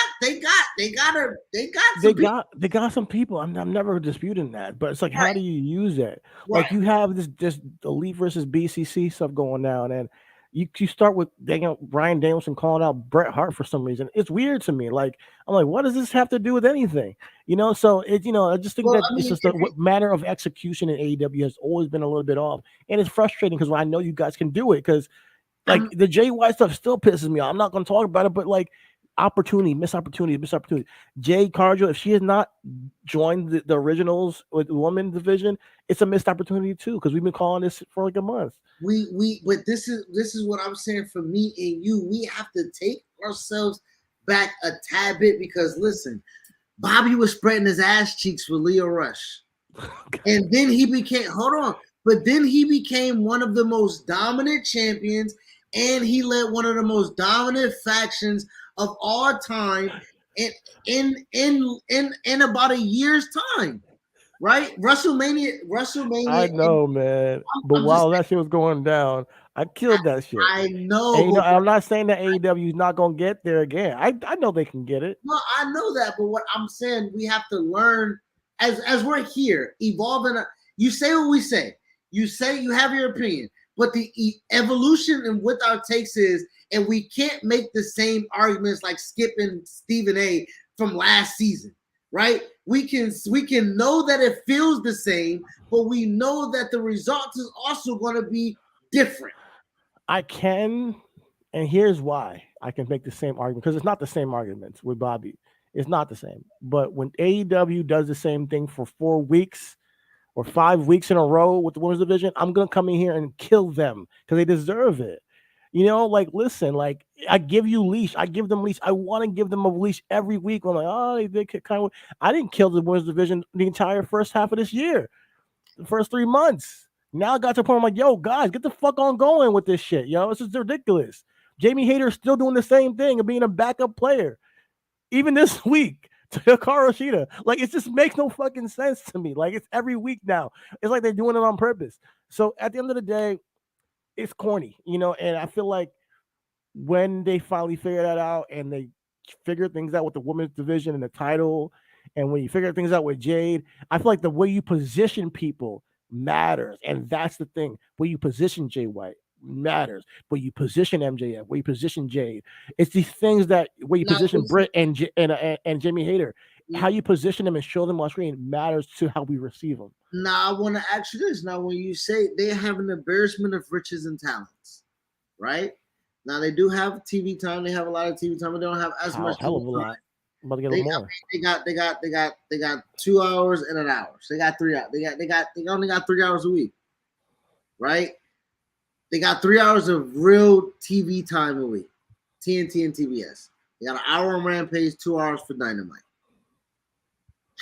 some people. I'm never disputing that, but it's like, right. How do you use that? Right. Like you have this elite versus BCC stuff going down, and you start with Bryan Danielson calling out Bret Hart for some reason. It's weird to me. Like I'm like, what does this have to do with anything? So it I just think it's just the matter of execution in AEW has always been a little bit off, and it's frustrating because I know you guys can do it because like the Jay White stuff still pisses me off. I'm not going to talk about it, but like. Missed opportunity. Jade Cargill, if she has not joined the originals with the women's division, it's a missed opportunity too, because we've been calling this for like a month. But this is what I'm saying for me and you. We have to take ourselves back a tad bit because listen, Bobby was spreading his ass cheeks for Leo Rush. And then he became one of the most dominant champions, and he led one of the most dominant factions of all time in about a year's time, right? WrestleMania. I know, man. But while that shit was going down, I killed that shit. I know. And, I'm not saying that AEW is not going to get there again. I know they can get it. No, I know that. But what I'm saying, we have to learn as we're here, evolving. You say what we say. You say you have your opinion. But the evolution and what our takes is, and we can't make the same arguments like Skip and Stephen A from last season, right? We can know that it feels the same, but we know that the result is also going to be different. I can, and here's why I can make the same argument, because it's not the same arguments with Bobby. It's not the same. But when AEW does the same thing for 4 weeks or 5 weeks in a row with the women's division, I'm going to come in here and kill them because they deserve it. Listen, like I give you leash. I give them leash. I want to give them a leash every week. I'm like, oh, they kind of. I didn't kill the women's division the entire first half of this year, the first 3 months. Now I got to the point I'm like, yo, guys, get the fuck on going with this shit, yo. This is ridiculous. Jamie Hayter's still doing the same thing and being a backup player, even this week. To Hikaru Shida. Like, it just makes no fucking sense to me. Like, it's every week now. It's like they're doing it on purpose. So at the end of the day, it's corny, and I feel like when they finally figure that out and they figure things out with the women's division and the title, and when you figure things out with Jade, I feel like the way you position people matters. And that's the thing. Where you position Jay White matters. Where you position MJF, where you position Jade. It's these things that where you position Britt and Jamie Hayter. How you position them and show them on screen matters to how we receive them. Now, I want to ask you this. Now, when you say they have an embarrassment of riches and talents, right? Now, they do have TV time. They have a lot of TV time, but they don't have as much. Hell of a lot. About to get a little more. They got 2 hours and an hour. So they got 3 hours. They only got 3 hours a week, right? They got 3 hours of real TV time a week. TNT and TBS. They got an hour on Rampage, 2 hours for Dynamite.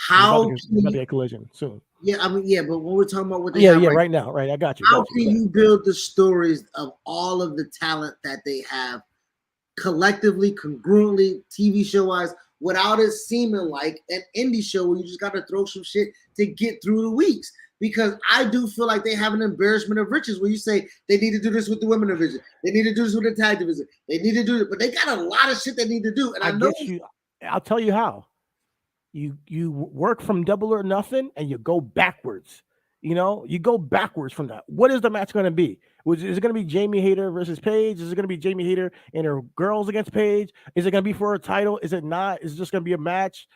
How about to get Collision soon? Yeah, I mean, yeah, but when we're talking about what they have right now, right? I got you. How can you build the stories of all of the talent that they have collectively, congruently, TV show wise, without it seeming like an indie show where you just got to throw some shit to get through the weeks. Because I do feel like they have an embarrassment of riches where you say they need to do this with the women division, they need to do this with the tag division, they need to do it, but they got a lot of shit they need to do. And I know get you. I'll tell you how. You work from Double or Nothing and you go backwards. You go backwards from that. What is the match going to be? Is it going to be Jamie Hayter versus Paige? Is it going to be Jamie Hayter and her girls against Paige? Is it going to be for a title? Is it not? Is it just going to be a match?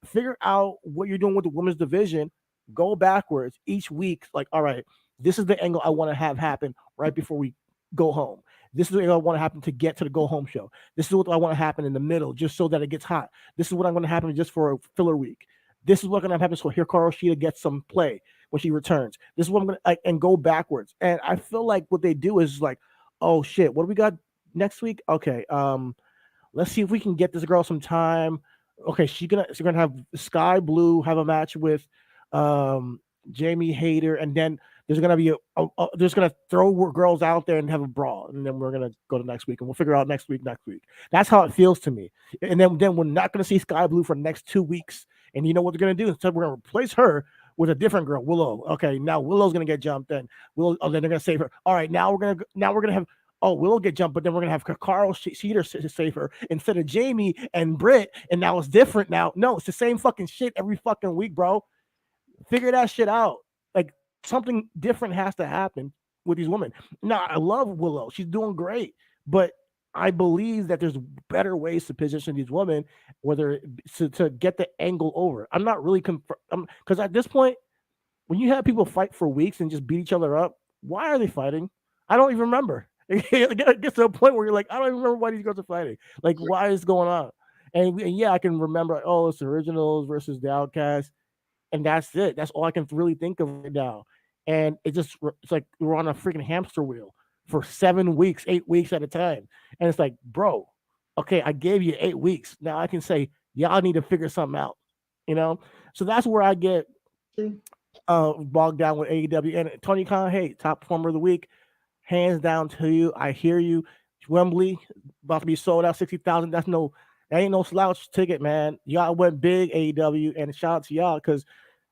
Figure out what you're doing with the women's division. Go backwards each week. Like, all right, this is the angle I want to have happen right before we go home. This is what I want to happen to get to the go home show. This is what I want to happen in the middle, just so that it gets hot. This is what I'm going to happen just for a filler week. This is what's going to happen so Hikaru Shida gets some play when she returns. This is what I'm going to and go backwards. And I feel like what they do is like, oh shit, what do we got next week? Okay, let's see if we can get this girl some time. Okay, she's gonna have Sky Blue have a match with Jamie Hayter, and then there's gonna be there's gonna throw girls out there and have a brawl, and then we're gonna go to next week, and we'll figure out next week. That's how it feels to me. And then we're not gonna see Sky Blue for the next 2 weeks. And you know what they're gonna do? Instead, we're gonna replace her with a different girl, Willow. Okay, now Willow's gonna get jumped, and Willow. Oh, then they're gonna save her. All right, now we're gonna have. Oh, Willow get jumped, but then we're gonna have Carl Cedar save her instead of Jamie and Britt, and now it's different. Now, no, it's the same fucking shit every fucking week, bro. Figure that shit out. Like something different has to happen with these women. Now, I love Willow; she's doing great, but I believe that there's better ways to position these women, whether to get the angle over. I'm not really because at this point, when you have people fight for weeks and just beat each other up, why are they fighting? I don't even remember. It gets to a point where you're like, I don't even remember why these girls are fighting. Like, why is going on? And yeah, I can remember. Oh, it's the Originals versus the Outcasts, and that's it. That's all I can really think of right now. And it's like we're on a freaking hamster wheel for 7 weeks, 8 weeks at a time. And it's like, bro, okay, I gave you 8 weeks. Now I can say, y'all need to figure something out. So that's where I get bogged down with AEW. And Tony Khan, hey, top performer of the week, hands down to you. I hear you. Wembley about to be sold out 60,000. That ain't no slouch ticket, man. Y'all went big, AEW, and shout out to y'all because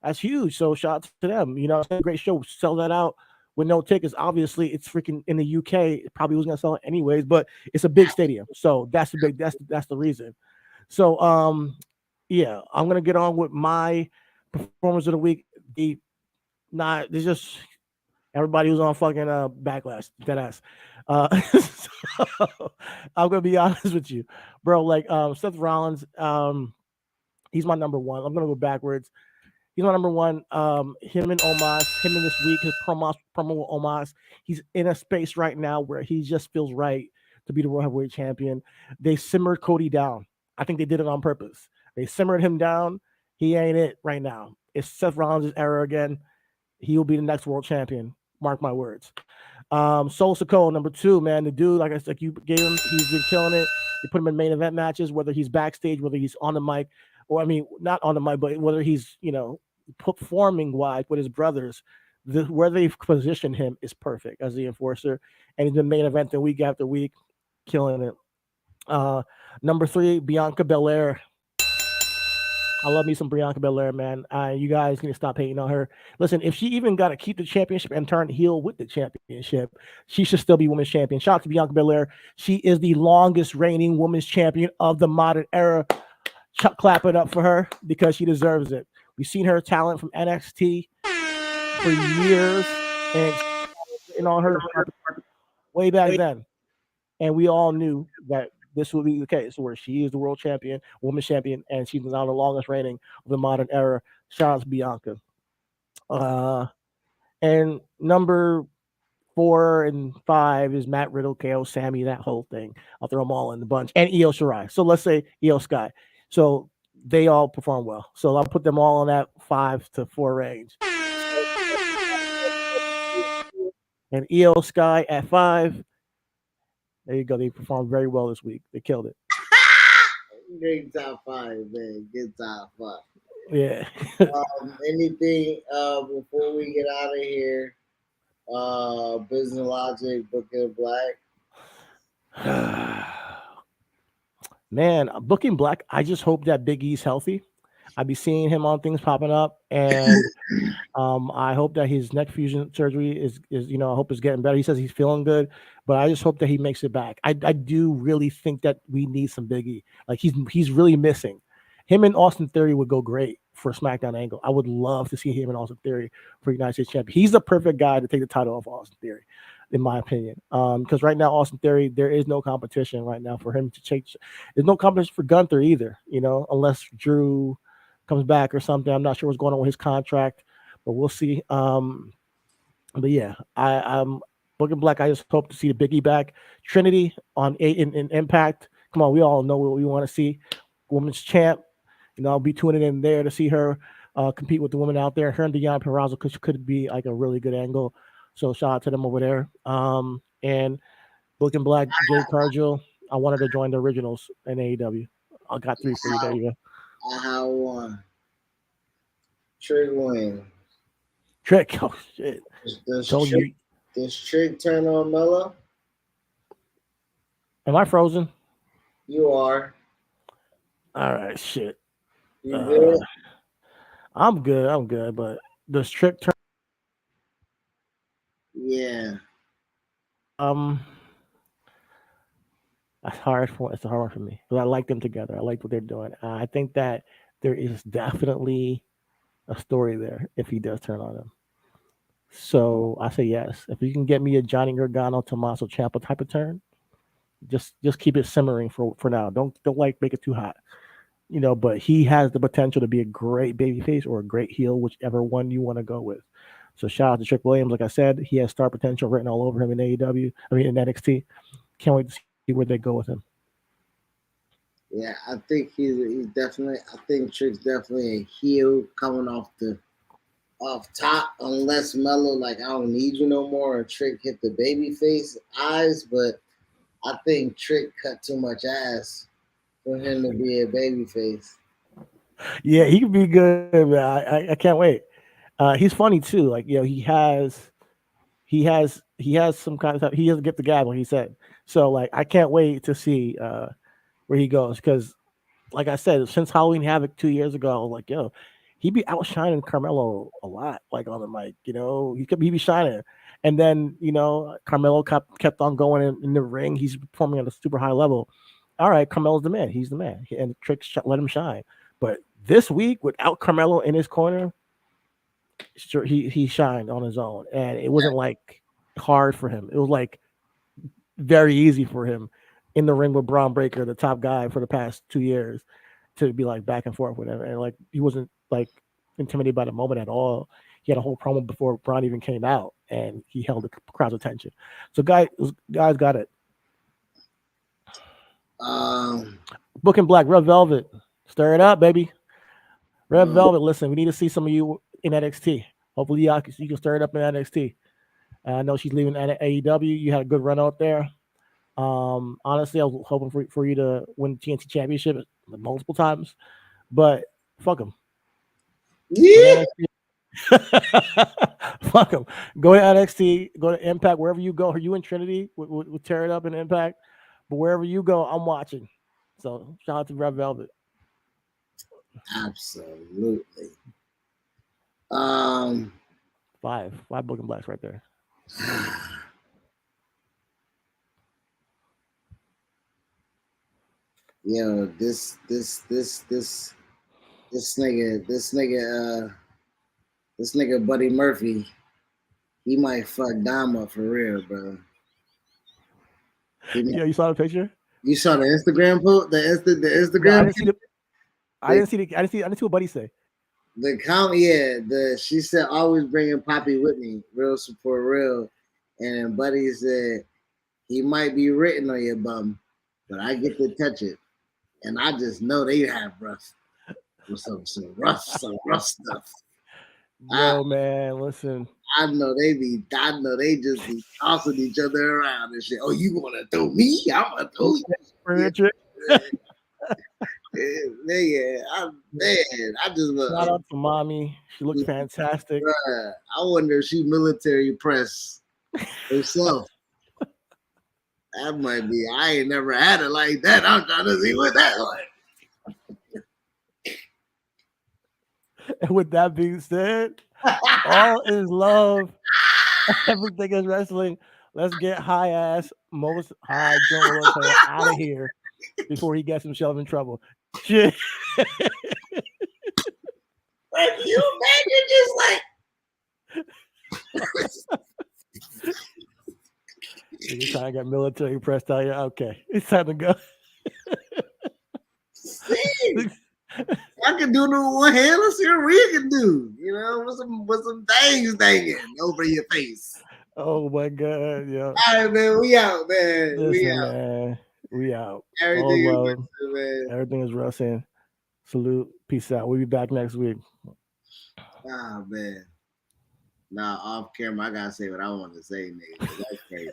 that's huge. So shout out to them. It's a great show. Sell that out with no tickets. Obviously, it's freaking in the UK. It probably was gonna sell it anyways, but it's a big stadium, so that's the reason. So yeah, I'm gonna get on with my performance of the week. There's just everybody who's on fucking Backlash, deadass. So I'm gonna be honest with you, bro. Like Seth Rollins, he's my number one. I'm gonna go backwards. He's my number one. Him and Omos, him in this week, his promo with Omos. He's in a space right now where he just feels right to be the World Heavyweight Champion. They simmered Cody down. I think they did it on purpose. They simmered him down. He ain't it right now. It's Seth Rollins' era again. He will be the next world champion. Mark my words. Sol Sikoa, number 2, man. The dude, like I said, you gave him, he's been killing it. You put him in main event matches, whether he's backstage, whether he's on the mic, or I mean, not on the mic, but whether he's, performing wide with his brothers. Where they've positioned him is perfect as the enforcer. And he's been main eventing week after week, killing it. Number 3, Bianca Belair. I love me some Bianca Belair, man. You guys need to stop hating on her. Listen, if she even got to keep the championship and turn heel with the championship, she should still be women's champion. Shout out to Bianca Belair. She is the longest reigning women's champion of the modern era. Clap it up for her because she deserves it. We've seen her talent from NXT for years, and on her way back then. And we all knew that this would be the case where she is the world champion, women's champion, and she's now the longest reigning of the modern era. Shout out to Bianca. And number 4 and 5 is Matt Riddle, KO, Sammy, that whole thing. I'll throw them all in the bunch. And Io Shirai. So let's say Io Sky. So they all perform well. So I'll put them all in that 5 to 4 range. And Io Sky at 5. There you go. They performed very well this week. They killed it. Good top 5, man. Good top 5. Yeah. Anything before we get out of here? Business Logic, Book of Black. Man, Booking Black. I just hope that Big E's healthy. I be seeing him on things popping up, and I hope that his neck fusion surgery is I hope it's getting better. He says he's feeling good, but I just hope that he makes it back. I do really think that we need some Biggie. Like he's really missing. Him and Austin Theory would go great for a SmackDown angle. I would love to see him and Austin Theory for United States champion. He's the perfect guy to take the title off Austin Theory, in my opinion. Because right now Austin Theory, there is no competition right now for him to change. There's no competition for Gunther either. Unless Drew comes back or something. I'm not sure what's going on with his contract, but we'll see. But yeah, I'm Booking Black. I just hope to see the Biggie back. Trinity on in Impact. Come on, we all know what we want to see. Women's champ. I'll be tuning in there to see her compete with the women out there. Her and Deanna Purrazzo could be like a really good angle. So shout out to them over there. And Booking Black, Jade Cargill. I wanted to join the originals in AEW. I got three for you. There you go. I have one. Trick win. Trick. Oh shit. Told you. Does Trick turn on Mello? Am I frozen? You are. All right, shit. You good? I'm good. I'm good. But does Trick turn? Yeah. That's hard for it's a hard one for me because I like them together. I like what they're doing. I think that there is definitely a story there if he does turn on them. So I say yes. If you can get me a Johnny Gargano, Tommaso Ciampa type of turn, just keep it simmering for now. Don't like make it too hot. But he has the potential to be a great babyface or a great heel, whichever one you want to go with. So shout out to Trick Williams. Like I said, he has star potential written all over him in AEW. I mean in NXT. Can't wait to see where they go with him. Yeah, I think he's definitely. I think Trick's definitely a heel coming off top, unless Mello like I don't need you no more, or Trick hit the baby face eyes. But I think Trick cut too much ass for him to be a baby face. Yeah, he could be good, man. I can't wait. He's funny too. Like he has some kind of he doesn't get the gab like he said. So like I can't wait to see where he goes because like I said, since Halloween Havoc 2 years ago, I was like, yo, he be outshining Carmelo a lot, like on the mic. He be shining, and then Carmelo kept on going in the ring. He's performing at a super high level. All right, Carmelo's the man. He's the man, and Trick let him shine. But this week, without Carmelo in his corner, sure he shined on his own, and it wasn't like hard for him. It was like very easy for him in the ring with Braun Breaker, the top guy for the past 2 years, to be like back and forth with him, and like he wasn't like intimidated by the moment at all. He had a whole promo before Braun even came out, and he held the crowd's attention. So guys got it. Um, Booking Black, Red Velvet, stir it up, baby. Red um, Velvet, listen, we need to see some of you in NXT. Hopefully, you can stir it up in NXT. I know she's leaving at AEW. You had a good run out there. Honestly, I was hoping for you to win the TNT Championship multiple times, but fuck them. yeah. Fuck them. Go to NXT. Go to Impact. Wherever you go, are you in Trinity? We'll tear it up in Impact. But wherever you go, I'm watching. So shout out to Red Velvet. Absolutely. Um, Five Booking Blacks right there. this nigga Buddy Murphy, he might fuck Dom up for real, bro. Yeah, you saw the picture? You saw the Instagram post, the No, Instagram. I didn't see what Buddy say. The comment, yeah, she said always bringing Poppy with me, real support, real. And then Buddy said he might be written on your bum, but I get to touch it, and I just know they have some rough stuff. Yo, man, listen. I know they just be tossing each other around and shit. Oh, you gonna throw me? I'm gonna throw you. Yeah, I just shout out to mommy. She looked fantastic. I wonder if she military press herself. That might be. I ain't never had it like that. I'm trying to see what that's like. And with that being said, all is love. Everything is wrestling. Let's get high ass, most high Joe Ortega out of here before he gets himself in trouble. Shit. Like you imagine just like You're trying to get military pressed out here. Okay, it's time to go. see, I can do it with one hand. Let's see what we can do. You know, with some things hanging over your face. Oh my god, yeah. All right, man. We out, man. Listen, We out. man. We out. Everything All is love. wrestling, man. Everything is wrestling. Salute. Peace out. We'll be back next week. Oh man. Now off camera, I gotta say what I want to say, nigga. That's crazy.